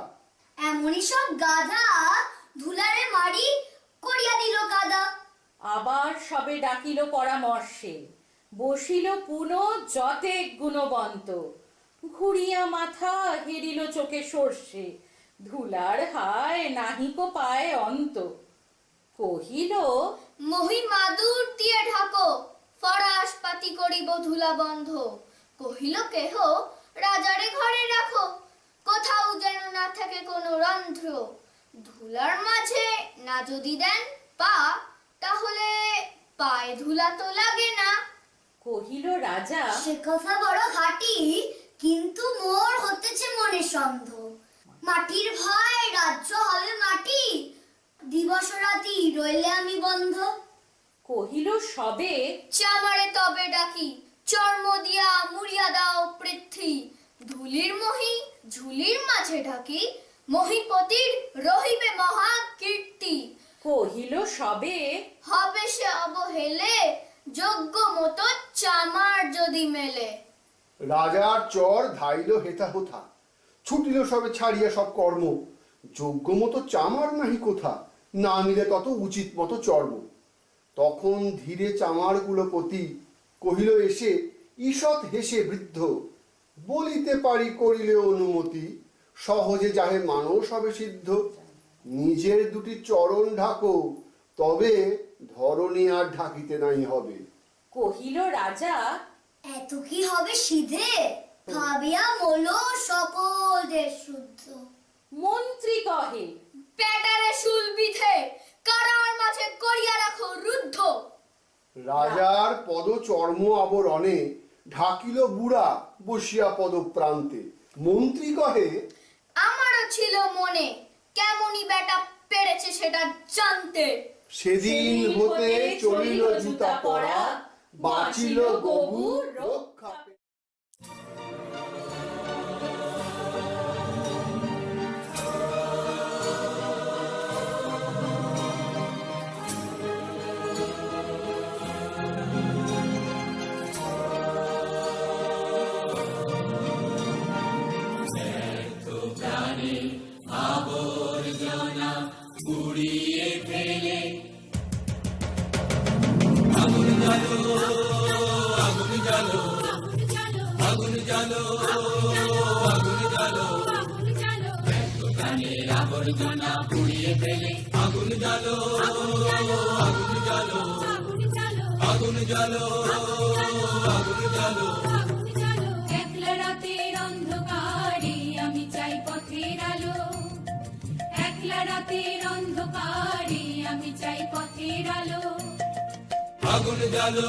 এমনই সব গাধা ধুলারে মারি করিয়া দিল কাদা। আবার সবে ডাকিল পরামর্শে, বসিল পুনঃ যতেক গুণবন্ত। ঘুরিয়া মাথা হেরিল চোখে সর্ষে, ধুলার হায় নাহিকো পায় অন্ত। কহিল, মহি মাদুর দিয়ে ঢাকো, ফরাস পাতি করিব ধুলা বন্ধ। কহিল কেহ, রাজারে ঘরে রাখো, কোথাও যেন না থাকে কোনো রন্ধ্র। ধুলার মাঝে না যদি দেন পা, তাহলে পায়ে ধুলা তো লাগে না। কহিল রাজা, সে কথা বড় ঘাটি, কিন্তু মোর হতেছে মনে সন্দেহ। মাটির ভয় রাজ্য হবে মাটি, দিবস রাতি রইলে আমি বন্ধ। কহিল সবে, চামারে তবে ডাকি, চর্ম দিয়া মুড়িয়া দাও পৃথ্বী। ধুলির মহি ঝুলির মাঝে ঢাকি, মহিপতির রহিবে মহা কীর্তি। কহিল সবে, হবে সে অবহেলে, যোগ্য মতো চামার যদি মেলে। রাজার চর ধাইল হেথা হোথা, ছুটিল সবে ছাড়িয়া সব কর্ম। যোগ্য মতো চামার নাহি কোথা, না মিলে তত উচিত মতো চর্ম। তখন ধীরে চামার কুলপতি কহিল এসে, ঈষৎ হেসে বৃদ্ধ, বলিতে পারি করিলে অনুমতি, সহজে যাহে মানস হবে সিদ্ধ। নিজের দুটি চরণ ঢাকো, তবে ধরণী আর ঢাকিতে নাই হবে। কহিল রাজা, এত কি হবে সিধে, ভাবিয়া মোলো সকল দেশ শুদ্ধ। মন্ত্রী কহে, পেটারে শুল বিধে, কারার মাঝে করিয়া রাখো রুদ্ধ। রাজার পদ চর্ম আবরণে ঢাকিল বুড়া বসিয়া পদ প্রান্তে। মন্ত্রী কহে, আমারও ছিল মনে, কেমনই বেটা পেরেছে সেটা জানতে। সেদিন হতে চলিল জুতা পরা, বাঁচিল গবু রক্ষা। আবর্জনা উড়িয়ে ফেলে, আগুন জ্বালো, আগুন জ্বালো, আগুন জ্বালো আগুন জ্বালো প্রাণের আবর্জনা পুড়িয়ে ফেলে আগুন জ্বালো আগুন জ্বালো আগুন জ্বালো আগুন জ্বালো একলা রাতের অন্ধকারে আমি চাই পথের আলো একলা রাতের অন্ধকারে আমি চাই পথের আলো আগুন জ্বালো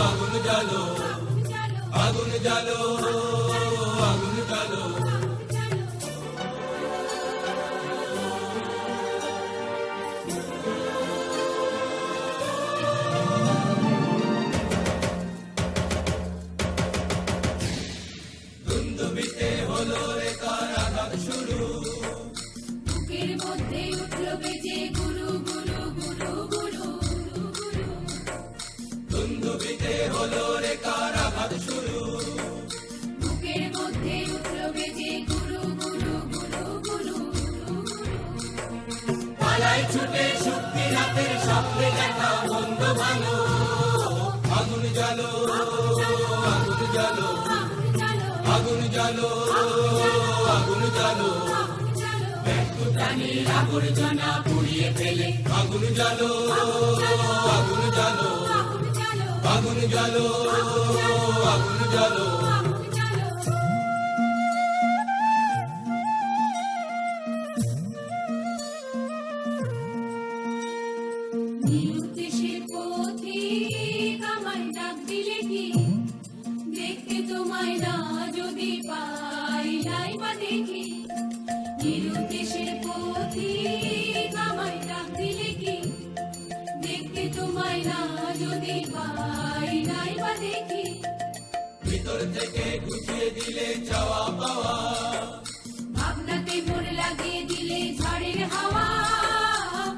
আগুন জ্বালো আগুন জ্বালো আগুন জ্বালো দুন্দুবিতে হলো রে কারাঘাত শুরু বুকের মধ্যে উঠলো বেজে গুরু গুরু গুরু গুরু গুরু দুন্দুবিতে হলো রে কারাঘাত শুরু বুকের মধ্যে উঠলো বেজে গুরু গুরু গুরু গুরু পালাই ছুটে শক্তি রাতের স্বপ্নে দেখা মন্দ ভালো আগুন জ্বালো আগুন জ্বালো আগুন জ্বালো আগুন জ্বালো প্রাণীর আবর্জনা পুড়িয়ে ফেলে আগুন জ্বালো আগুন জ্বালো আগুন জ্বালো আগুন জ্বালো নিরুদ্দেশের পথিক আমায় ডাক দিলে কি দেখতে তোমায় না যদি পাই নাই বা দেখি নিরুদ্দেশের পথিক আমায় ডাক দিলে কি দেখতে তোমায় না যদি পাই নাই বা দেখি ভিতর থেকে গুছিয়ে দিলে চাওয়া পাওয়া ভাবনাতে মোড় লাগিয়ে দিলে ঝড়ের হাওয়া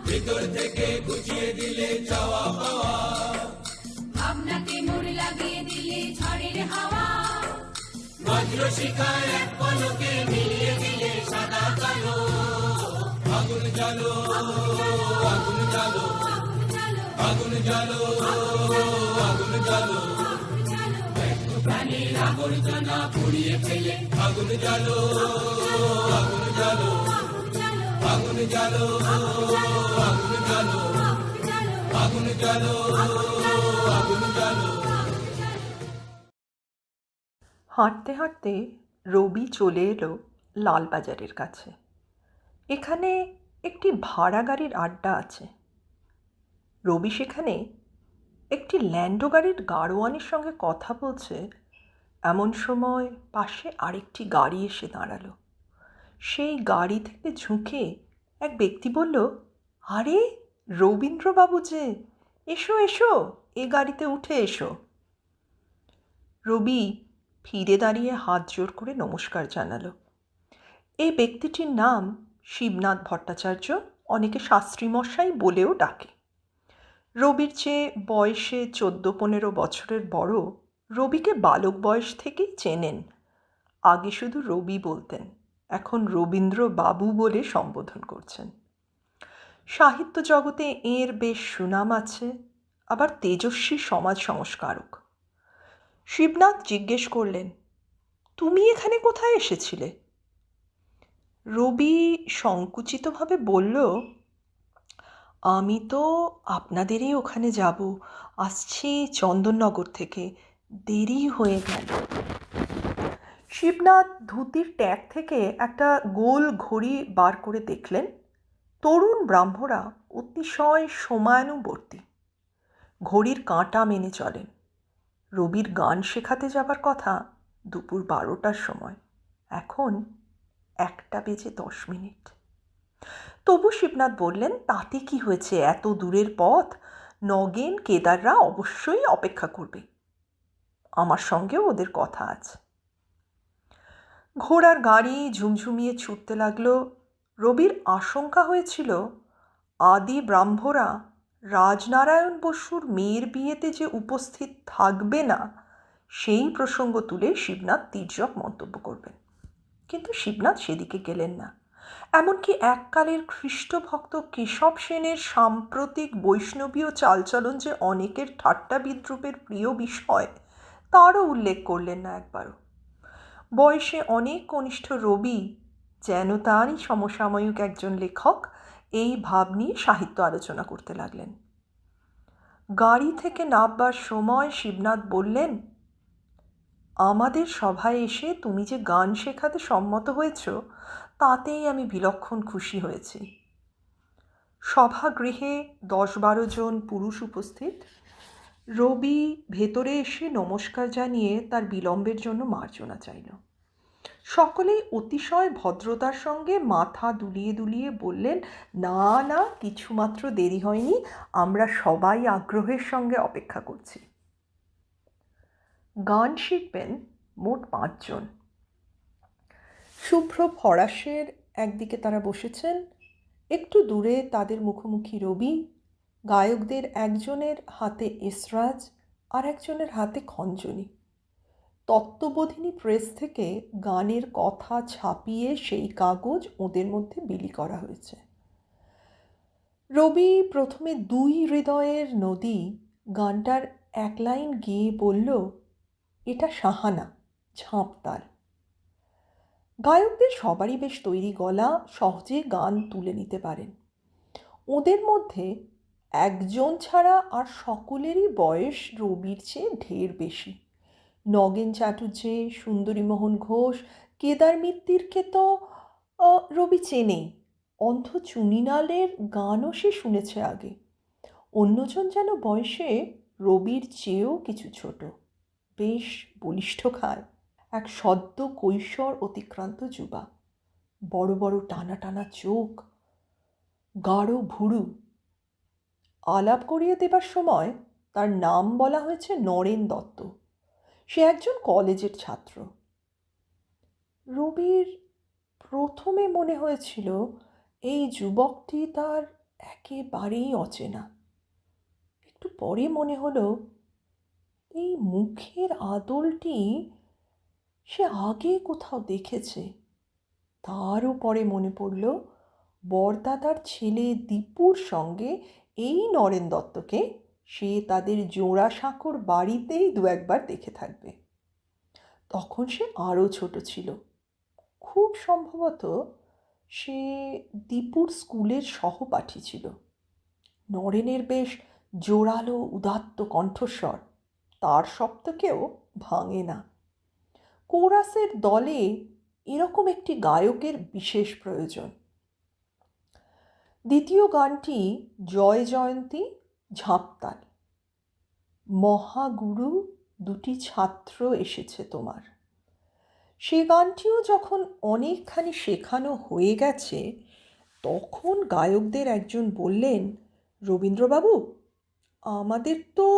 ভিতর থেকে গুছিয়ে দিলে চাওয়া পাওয়া ভাবনাতে মোড় লাগিয়ে দিলে ঝড়ের হাওয়া বজ্র শিখায় এক পলকে মিলিয়ে দিলে সাদা কালো আগুন জ্বালো আগুন জ্বালো আগুন জ্বালো আগুন জ্বালো প্রাণীর আবর্জনা পুড়িয়ে ফেলে আগুন জ্বালো আগুন জ্বালো আগুন জ্বালো আগুন জ্বালো আগুন জ্বালো আগুন জ্বালো হাঁটতে হাঁটতে রবি চলে এলো লালবাজারের কাছে। এখানে একটি ভাড়া গাড়ির আড্ডা আছে। রবি সেখানে একটি ল্যান্ডো গাড়ির গাড়োয়ানের সঙ্গে কথা বলছে, এমন সময় পাশে আরেকটি গাড়ি এসে দাঁড়ালো। সেই গাড়ি থেকে ঝুঁকে এক ব্যক্তি বলল, আরে রবীন্দ্রবাবু যে, এসো এসো, এ গাড়িতে উঠে এসো। রবি ফিরে দাঁড়িয়ে হাত জোর করে নমস্কার জানালো। এই ব্যক্তিটির নাম শিবনাথ ভট্টাচার্য, অনেকে শাস্ত্রীমশাই বলেও ডাকে। রবির চেয়ে বয়সে 14-15 বছরের বড়। রবিকে বালক বয়স থেকেই চেনেন। আগে শুধু রবি বলতেন, এখন রবীন্দ্র বাবু বলে সম্বোধন করছেন। সাহিত্য জগতে এর বেশ সুনাম আছে, আবার তেজস্বী সমাজ সংস্কারক। শিবনাথ জিজ্ঞেস করলেন, তুমি এখানে কোথায় এসেছিলে? রবি সংকুচিতভাবে বলল, আমি তো আপনাদেরই ওখানে যাব, আসছি চন্দননগর থেকে, দেরি হয়ে গেল। শিবনাথ ধুতির ট্যাগ থেকে একটা গোল ঘড়ি বার করে দেখলেন। তরুণ ব্রাহ্মরা অতিশয় সময়ানুবর্তী, ঘড়ির কাঁটা মেনে চলেন। রবির গান শেখাতে যাবার কথা দুপুর 12টার সময়, এখন 1:10। তবু শিবনাথ বললেন, তাতে কি হয়েছে, এত দূরের পথ, নগেন কেদাররা অবশ্যই অপেক্ষা করবে, আমার সঙ্গেও ওদের কথা আছে। ঘোড়ার গাড়ি ঝুমঝুমিয়ে ছুটতে লাগলো। রবির আশঙ্কা হয়েছিল আদি ব্রাহ্মরা রাজনারায়ণ বসুর মেয়ের বিয়েতে যে উপস্থিত থাকবে না, সেই প্রসঙ্গ তুলে শিবনাথ তীর্যক মন্তব্য করবেন। কিন্তু শিবনাথ সেদিকে গেলেন না। এমনকি এককালের খ্রিস্টভক্ত কেশব সেনের সাম্প্রতিক বৈষ্ণবীয় চালচলন যে অনেকের ঠাট্টা বিদ্রুপের প্রিয় বিষয়, তারও উল্লেখ করলেন না একবারও। বয়সে অনেক কনিষ্ঠ রবি যেন তারই সমসাময়িক একজন লেখক এই ভাব নিয়ে সাহিত্য আলোচনা করতে লাগলেন। গাড়ি থেকে নামবার সময় শিবনাথ বললেন, আমাদের সভায় এসে তুমি যে গান শেখাতে সম্মত হয়েছ তাতেই আমি বিলক্ষণ খুশি হয়েছি। সভাগৃহে 10-12 জন পুরুষ উপস্থিত। রবি ভেতরে এসে নমস্কার জানিয়ে তার বিলম্বের জন্য মার্জনা চাইল। সকলেই অতিশয় ভদ্রতার সঙ্গে মাথা দুলিয়ে দুলিয়ে বললেন, না না, কিছুমাত্র দেরি হয়নি, আমরা সবাই আগ্রহের সঙ্গে অপেক্ষা করছি। গান শিখবেন মোট 5 জন। শুভ্র ফরাসের একদিকে তারা বসেছেন, একটু দূরে তাদের মুখোমুখি রবি। গায়কদের একজনের হাতে এসরাজ আর একজনের হাতে খঞ্জনি। তত্ত্ববোধিনী প্রেস থেকে গানের কথা ছাপিয়ে সেই কাগজ ওদের মধ্যে বিলি করা হয়েছে। রবি প্রথমে 2 হৃদয়ের নদী গানটার 1 লাইন গেয়ে বলল, এটা সাহানা, ঝাঁপতাল। গায়কদের সবারই বেশ তৈরি গলা, সহজে গান তুলে নিতে পারেন। ওদের মধ্যে একজন ছাড়া আর সকলেরই বয়স রবির চেয়ে ঢের বেশি। নগেন চাটুর্যে, সুন্দরীমোহন ঘোষ, কেদার মিত্তিরকে তো রবি চেনেই, অন্ধ চুনিলালের গানও সে শুনেছে আগে। অন্যজন যেন বয়সে রবির চেয়েও কিছু ছোট, বেশ বলিষ্ঠকায়, এক সদ্য কৈশোর অতিক্রান্ত যুবা, বড় বড় টানা টানা চোখ, গাঢ় ভুরু। আলাপ করিয়ে দেবার সময় তার নাম বলা হয়েছে নরেন দত্ত। সে একজন কলেজের ছাত্র। রবির প্রথমে মনে হয়েছিল এই যুবকটি তার একেবারেই অচেনা। একটু পরে মনে হলো এই মুখের আদলটি সে আগে কোথাও দেখেছে। তারও পরে মনে পড়ল বরদাদার ছেলে দীপুর সঙ্গে এই নরেন দত্তকে সে তাদের জোড়াসাঁকোর বাড়িতেই 2-1 বার দেখে থাকবে। তখন সে আরও ছোট ছিল। খুব সম্ভবত সে দীপুর স্কুলের সহপাঠী ছিল। নরেনের বেশ জোরালো উদাত্ত কণ্ঠস্বর, তার সপ্তকেও ভাঙে না। কোরাসের দলে এরকম একটি গায়কের বিশেষ প্রয়োজন। দ্বিতীয় গানটি জয় জয়ন্তী, ঝাঁপতাল। মহাগুরু 2টি ছাত্র এসেছে তোমার। সে গানটিও যখন অনেকখানি শেখানো হয়ে গেছে তখন গায়কদের একজন বললেন, রবীন্দ্রবাবু, আমাদের তো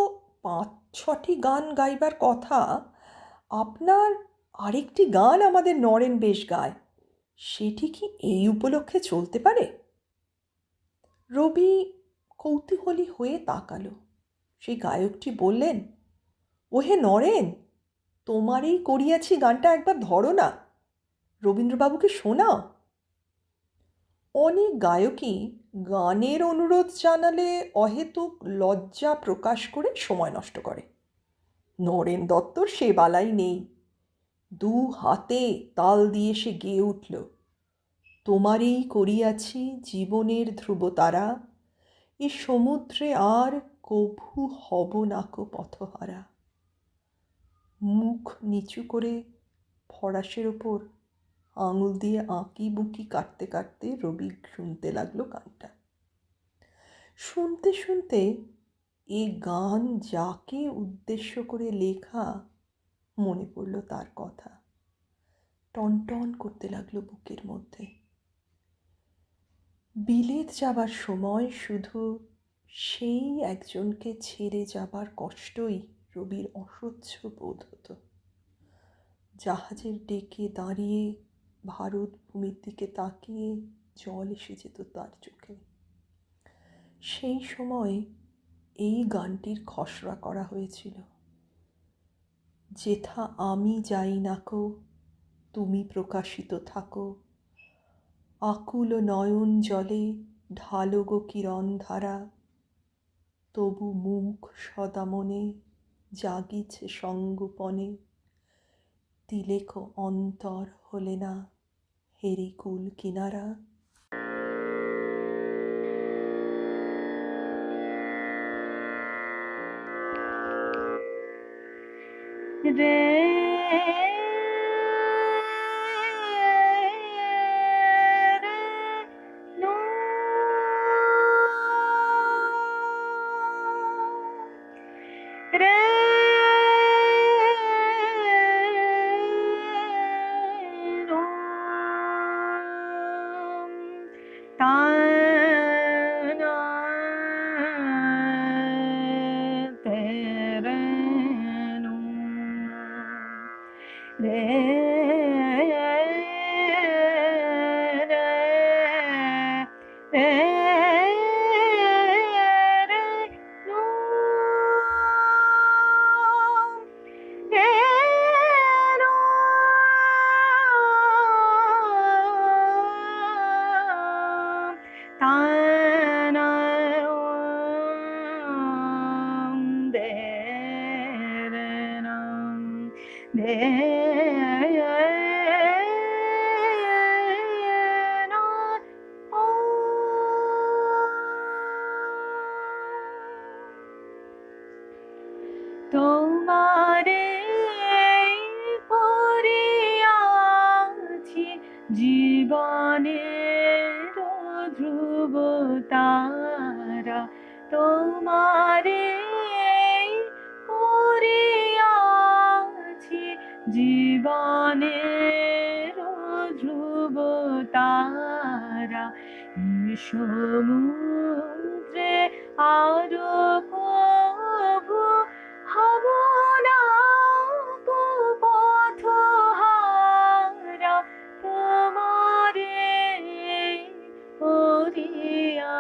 5-6টি গান গাইবার কথা, আপনার আরেকটি গান আমাদের নরেন বেশ গায়, সেটি কি এই উপলক্ষে চলতে পারে? রবি কৌতূহলী হয়ে তাকালো। সেই গায়কটি বললেন, ওহে নরেন, তোমারই করিয়াছি গানটা একবার ধরো না, রবীন্দ্রবাবুকে শোনাও। অনেক গায়কই গানের অনুরোধ জানালে অহেতুক লজ্জা প্রকাশ করে সময় নষ্ট করে। নরেন দত্তর সে বালাই নেই। 2 হাতে তাল দিয়ে সে গেয়ে উঠল, তোমারই করিয়াছি জীবনের ধ্রুবতারা, এ সমুদ্রে আর কভু হব নাকো পথহারা। মুখ নিচু করে ফরাসের ওপর আঙুল দিয়ে আঁকি বুকি কাটতে কাটতে রবি শুনতে লাগলো গানটা। শুনতে শুনতে এই গান যাকে উদ্দেশ্য করে লেখা মনে পড়ল তার কথা। টনটন করতে লাগলো বুকের মধ্যে। বিলেত যাবার সময় শুধু সেই একজনকে ছেড়ে যাবার কষ্টই রবির অসহ্য বোধ হতো। জাহাজের ডেকে দাঁড়িয়ে ভারত ভূমির দিকে তাকিয়ে জল এসে যেত তার চোখে। সেই সময় এই গানটির খসড়া করা হয়েছিল। যেথা আমি যাই নাকো, তুমি প্রকাশিত থাকো, আকুল নয়ন জলে ঢালো গো কিরণ ধারা, তবু মুখ সদা মনে জাগিছে সঙ্গোপনে, তিলেক অন্তর হলে না হেরি কুল কিনারা। তোমারে করিয়াছি জীবনের ধ্রুব তারা, তোমারে করিয়াছি জীবনের ধ্রুব তারা। সমুদ্রে আরো কভু হব না কো পথহারা, তোমারে করিয়াছি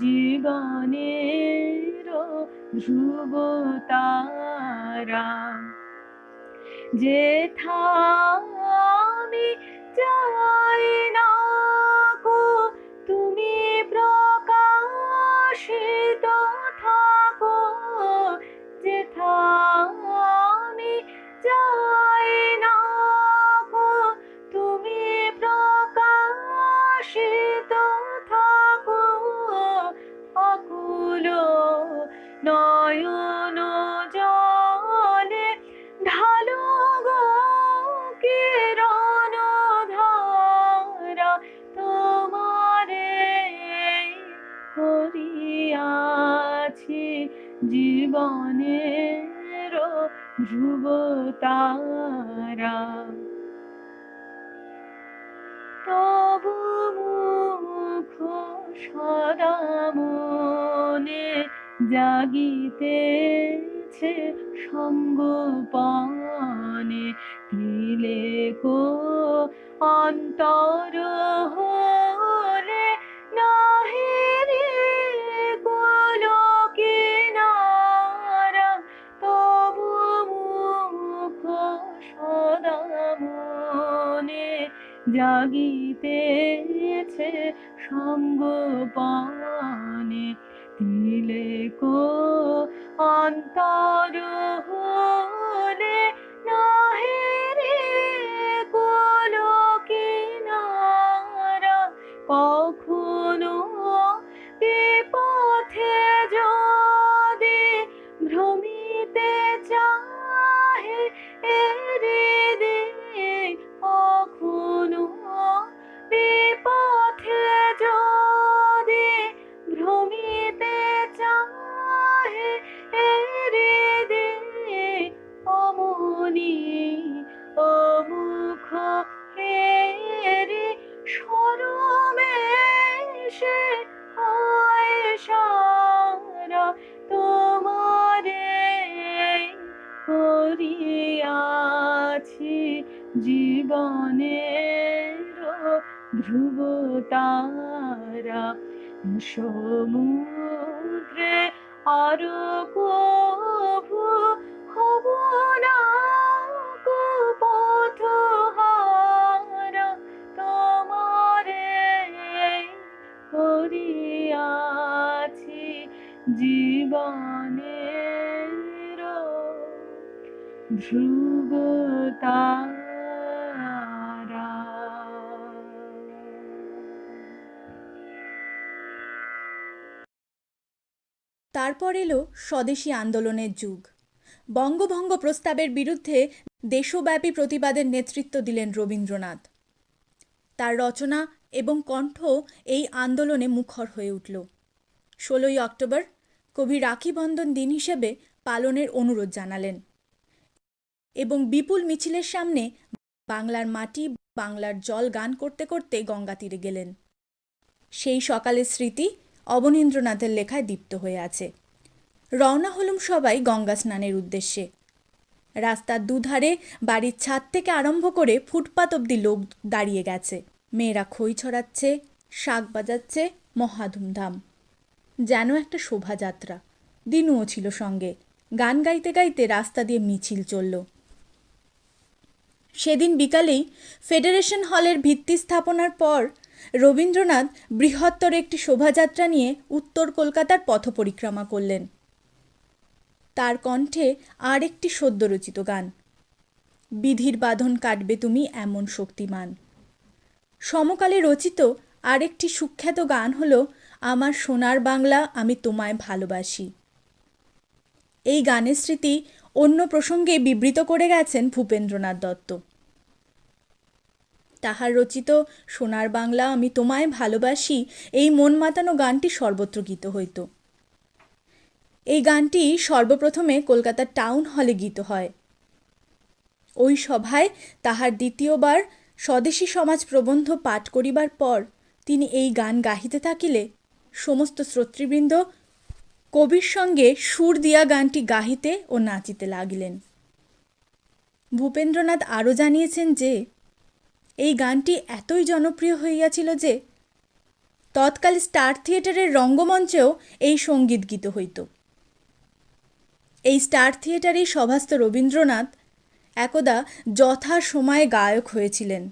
জীবনের ধ্রুব তারা। যেথা আমি যাই না গো তুমি প্রকাশিত থাকো, যেথা আমি যাই না গো তুমি প্রকাশিত থাকো। অকুল নয়ন জলে ঢালো গো কিরণ ধারা, তোমারে করিয়াছি জীবনের ধ্রুব তারা। তবু মুখ সদা মনে জাগিতেছে সঙ্গোপনে, তিলেক অন্তর হলে নাহি রে কুল কিনারা। তবু মুখ সদা মনে জাগিতেছে সঙ্গোপনে, তিলেক অন্তর হলে নাহি রে কুল কিনারা। কখনো বিপথে যদি ভ্রমিতে চাহে এরে, কখনো বিপথে যদি ভ্রমিতে চাহে এরে, অমনি অমুখ ফেরি সরমেশে হয় সারা, তোমারে করিয়াছি জীবনের ধ্রুব তারা। সমুদ্রে আরো কভু হব না কো পথহারা, তোমারে করিয়াছি জীবনের ধ্রুব তারা। তারপর এলো স্বদেশী আন্দোলনের যুগ। বঙ্গভঙ্গ প্রস্তাবের বিরুদ্ধে দেশব্যাপী প্রতিবাদের নেতৃত্ব দিলেন রবীন্দ্রনাথ। তার রচনা এবং কণ্ঠ এই আন্দোলনে মুখর হয়ে উঠল। 16ই অক্টোবর কবি রাখি বন্ধন দিন হিসেবে পালনের অনুরোধ জানালেন এবং বিপুল মিছিলের সামনে বাংলার মাটি বাংলার জল গান করতে করতে গঙ্গা তীরে গেলেন। সেই সকালের স্মৃতি অবনীন্দ্রনাথের লেখায় দীপ্ত হয়ে আছে। রওনা হলুম সবাই গঙ্গা স্নানের উদ্দেশ্যে। রাস্তার দুধারে বাড়ির ছাদ থেকে আরম্ভ করে ফুটপাত অবধি লোক দাঁড়িয়ে গেছে। মেয়েরা খই ছড়াচ্ছে, শাক বাজাচ্ছে, মহা ধুমধাম, যেন একটা শোভাযাত্রা। দিনুও ছিল সঙ্গে। গান গাইতে গাইতে রাস্তা দিয়ে মিছিল চলল। সেদিন বিকালেই ফেডারেশন হলের ভিত্তি স্থাপনার পর রবীন্দ্রনাথ বৃহত্তর একটি শোভাযাত্রা নিয়ে উত্তর কলকাতার পথ পরিক্রমা করলেন। তার কণ্ঠে আর একটি সদ্যরচিত গান, বিধির বাঁধন কাটবে তুমি এমন শক্তিমান। সমকালে রচিত আরেকটি সুখ্যাত গান হলো আমার সোনার বাংলা আমি তোমায় ভালোবাসি। এই গানের স্মৃতি অন্য প্রসঙ্গে বিবৃত করে গেছেন ভূপেন্দ্রনাথ দত্ত। তাহার রচিত সোনার বাংলা আমি তোমায় ভালোবাসি এই মন মাতানো গানটি সর্বত্র গীত হইত। এই গানটি সর্বপ্রথমে কলকাতার টাউন হলে গীত হয়। ওই সভায় তাহার দ্বিতীয়বার স্বদেশী সমাজ প্রবন্ধ পাঠ করিবার পর তিনি এই গান গাহিতে থাকিলে সমস্ত শ্রোতৃবৃন্দ কবির সঙ্গে সুর দিয়া গানটি গাহিতে ও নাচিতে লাগিলেন। ভূপেন্দ্রনাথ আরও জানিয়েছেন যে এই গানটি এতই জনপ্রিয় হইয়াছিল যে তৎকালে স্টার থিয়েটারের রঙ্গমঞ্চেও এই সঙ্গীত গীত হইত। এই স্টার থিয়েটারেই সভাস্থ রবীন্দ্রনাথ একদা যথা সময়ে গায়ক হয়েছিলেন,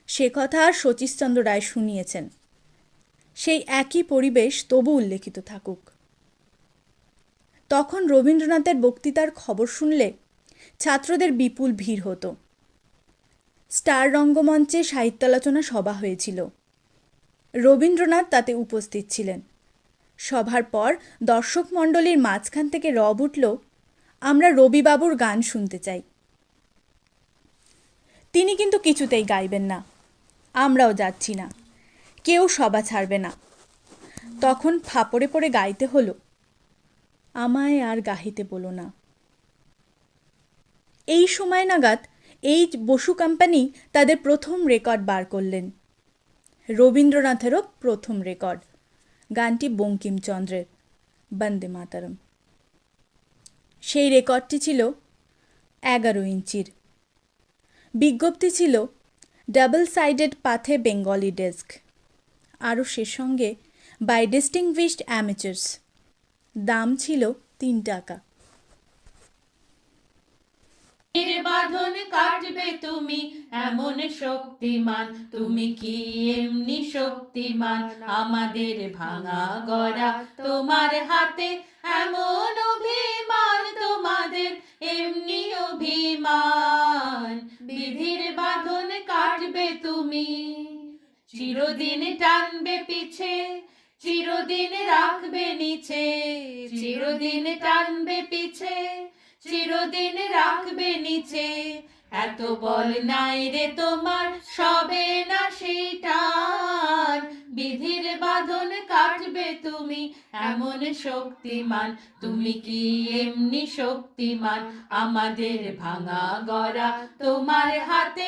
সে কথা শচীশচন্দ্র রায় শুনিয়েছেন। সেই একই পরিবেশ তবু উল্লেখিত থাকুক। তখন রবীন্দ্রনাথের বক্তৃতার খবর শুনলে ছাত্রদের বিপুল ভিড় হতো। স্টার রঙ্গমঞ্চে সাহিত্যালোচনা সভা হয়েছিল। রবীন্দ্রনাথ তাতে উপস্থিত ছিলেন। সভার পর দর্শক মণ্ডলীর মাঝখান থেকে রব উঠল, আমরা রবিবাবুর গান শুনতে চাই। তিনি কিন্তু কিছুতেই গাইবেন না, আমরাও যাচ্ছি না, কেউ সভা ছাড়বে না। তখন ফাপড়ে পড়ে গাইতে হলো, আমায় আর গাহিতে বলো না। এই সময় নাগাদ এই বসু কোম্পানি তাদের প্রথম রেকর্ড বার করলেন, রবীন্দ্রনাথেরও প্রথম রেকর্ড। গানটি বঙ্কিমচন্দ্রের বন্দে মাতরম। সেই রেকর্ডটি ছিল 11 ইঞ্চির। বিজ্ঞপ্তি ছিল ডাবল সাইডেড পাথে বেঙ্গলি ডেস্ক, আরও সে সঙ্গে বাই ডিস্টিংগুইশড অ্যামেচার্স। দাম ছিল 3 টাকা। বাঁধন কাটবে তুমি এমন শক্তিমান, তুমি কি এমনি শক্তিমান, আমাদের ভাঙা গড়া তোমার হাতে এমন অভিমান, তোমাদের এমনি অভিমান, বিধির বাঁধন কাটবে তুমি, চিরদিন টানবে পিছে, চিরদিন রাখবে নিচে, চিরদিন টানবে পিছে, চিরদিন রাখবে নিচে, এত বল নাই রে তোমার সবে না সেই টান, বিধির বাঁধন কাটবে তুমি এমন শক্তিমান, তুমি কি এমনি শক্তিমান, আমাদের ভাঙা গড়া তোমার হাতে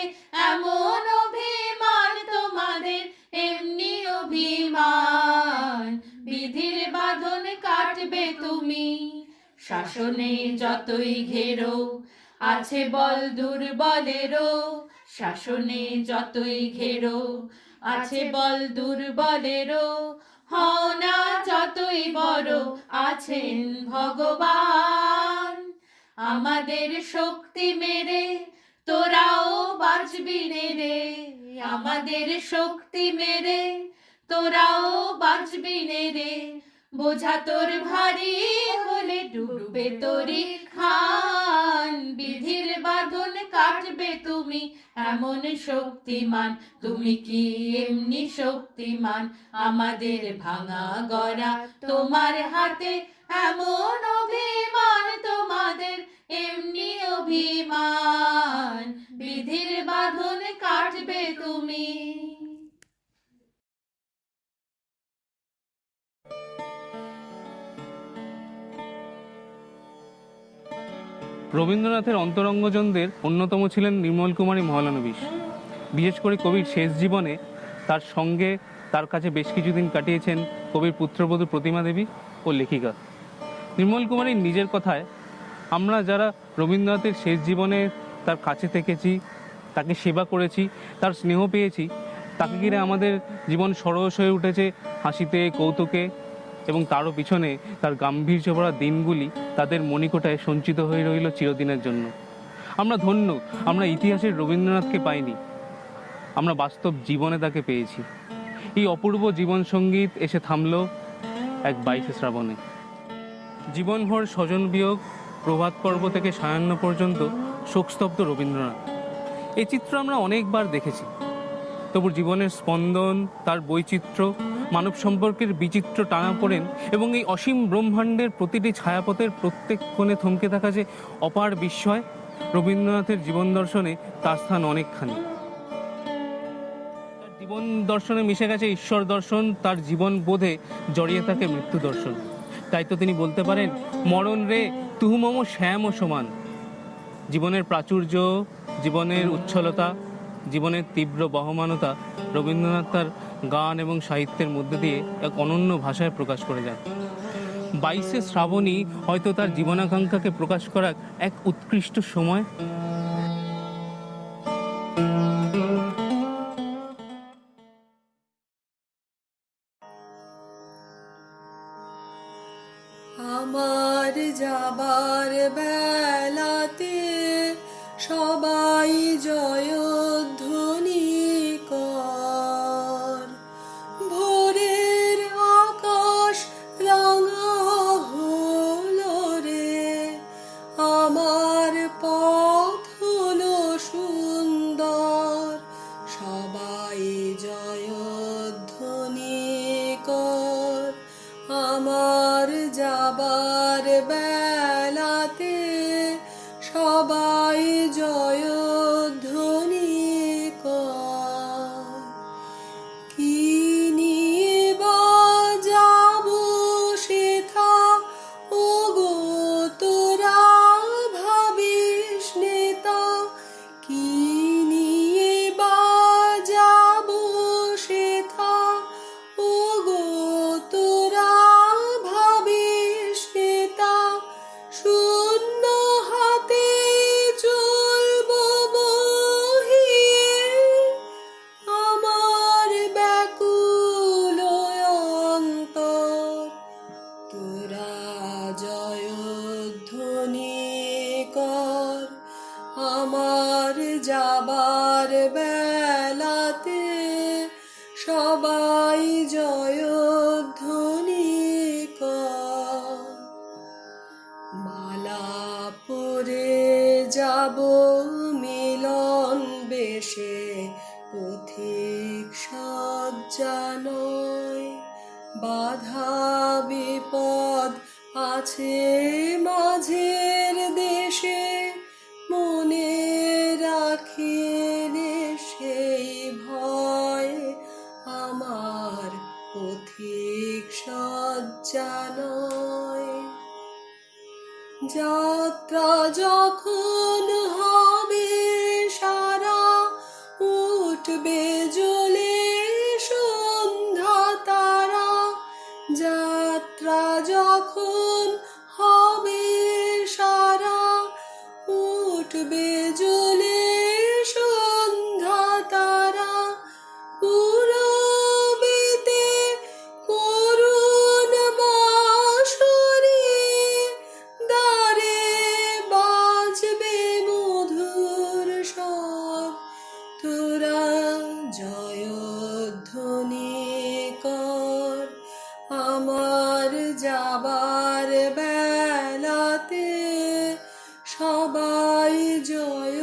এমন অভিমান, তোমাদের এমনি অভিমান, বিধির বাঁধন কাটবে তুমি। শাসনে যতই ঘেরো আছে বল দুর্বলেরও, শাসনে যতই ঘেরো আছে বল দুর্বলেরও, হও না যতই বড় আছেন ভগবান, আমাদের শক্তি মেরে তোরাও বাঁচবি রে, আমাদের শক্তি মেরে তোরাও বাঁচবি রে, বোঝা তোর ভারী হলে ডুববে তোরি খান, বিধি তুমি এমন শক্তিমান, তুমি কি এমনি শক্তিমান, আমাদের ভাঙা গড়া তোমার হাতে, এমন অভিমান তোমাদের এমনি অভিমান, বিধির বাঁধন কাটবে তুমি। রবীন্দ্রনাথের অন্তরঙ্গজনদের অন্যতম ছিলেন নির্মল কুমারী মহলানবিশ। বিশেষ করে কবির শেষ জীবনে তার সঙ্গে তার কাছে বেশ কিছুদিন কাটিয়েছেন কবির পুত্রবধূ প্রতিমা দেবী ও লেখিকা। নির্মল কুমারীর নিজের কথায়, আমরা যারা রবীন্দ্রনাথের শেষ জীবনে তার কাছে থেকেছি, তাকে সেবা করেছি, তার স্নেহ পেয়েছি, তাকে ঘিরে আমাদের জীবন সরস হয়ে উঠেছে হাসিতে, কৌতুকে, এবং তারও পিছনে তার গাম্ভীর্য ভরা দিনগুলি তাদের মণিকোটায় সঞ্চিত হয়ে রইল চিরদিনের জন্য। আমরা ধন্য, আমরা ইতিহাসের রবীন্দ্রনাথকে পাইনি, আমরা বাস্তব জীবনে তাকে পেয়েছি। এই অপূর্ব জীবন সঙ্গীত এসে থামল এক 22শে শ্রাবণে। জীবনভর স্বজন বিয়োগ, প্রভাত পর্ব থেকে সায়াহ্ন পর্যন্ত শোকস্তব্ধ রবীন্দ্রনাথ। এই চিত্র আমরা অনেকবার দেখেছি, তবু জীবনের স্পন্দন, তার বৈচিত্র্য, মানব সম্পর্কের বিচিত্র টানাপোড়েন এবং এই অসীম ব্রহ্মাণ্ডের প্রতিটি ছায়াপথের প্রত্যেক কোণে থমকে থাকা যে অপার বিস্ময়, রবীন্দ্রনাথের জীবন দর্শনে তার স্থান অনেকখানি। তার জীবন দর্শনে মিশে গেছে ঈশ্বর দর্শন, তার জীবন বোধে জড়িয়ে থাকে মৃত্যু দর্শন। তাই তো তিনি বলতে পারেন, মরণ রে তুহু মম শ্যাম ও সমান। জীবনের প্রাচুর্য, জীবনের উচ্ছলতা, জীবনের তীব্র বহমানতা রবীন্দ্রনাথ তার গান এবং সাহিত্যের মধ্যে দিয়ে এক অনন্য ভাষায় প্রকাশ করে যান। 22শে শ্রাবণী হয়তো তার জীবনাকাঙ্ক্ষাকে প্রকাশ করার এক উৎকৃষ্ট সময়। আমার যাবার বেলাতে সবাই জয়ধ্বনি কর, ভোরের আকাশ রাঙা হলো রে, আমার পথ হলো সুন্দর, সবাই জয়ধ্বনি কর। আমার যাবার বেলাতে সবাই জয়ধ্বনি কর। কি নিয়ে বাজাব সেথা ওগো তোরা ভাবিস নেতা, কি নিয়ে বাজাব সেথা ওগো তোরা ভাবিস নেতা, শূন্য হাতে চলব বহিয়ে, আমার ব্যাকুল অন্তর, তোরা জয়ধ্বনি কর। আমার যাবার বেলাতে সবাই জয়ধ্বনি কর। মালা পরে যাব মিলন বেশে, পথিক সজ্জা নয়, বাধা বিপদ আছে মাঝের দেশে, মনে রাখিলে সেই ভয়, আমার পথিক সজ্জা নয়। যাত্রা যখন হবে সারা, উঠবে জ্বলে সন্ধ্যা তারা, যাত্রা যখন হবে সারা, উঠবে জ্বলে সন্ধ্যা তারা, পূরবেতে করুণ বাঁশরি, দ্বারে বাজবে মধুর স্বর, তোরা জয়ধ্বনি কর। আমার যাবার বেলাতে সবাই জয়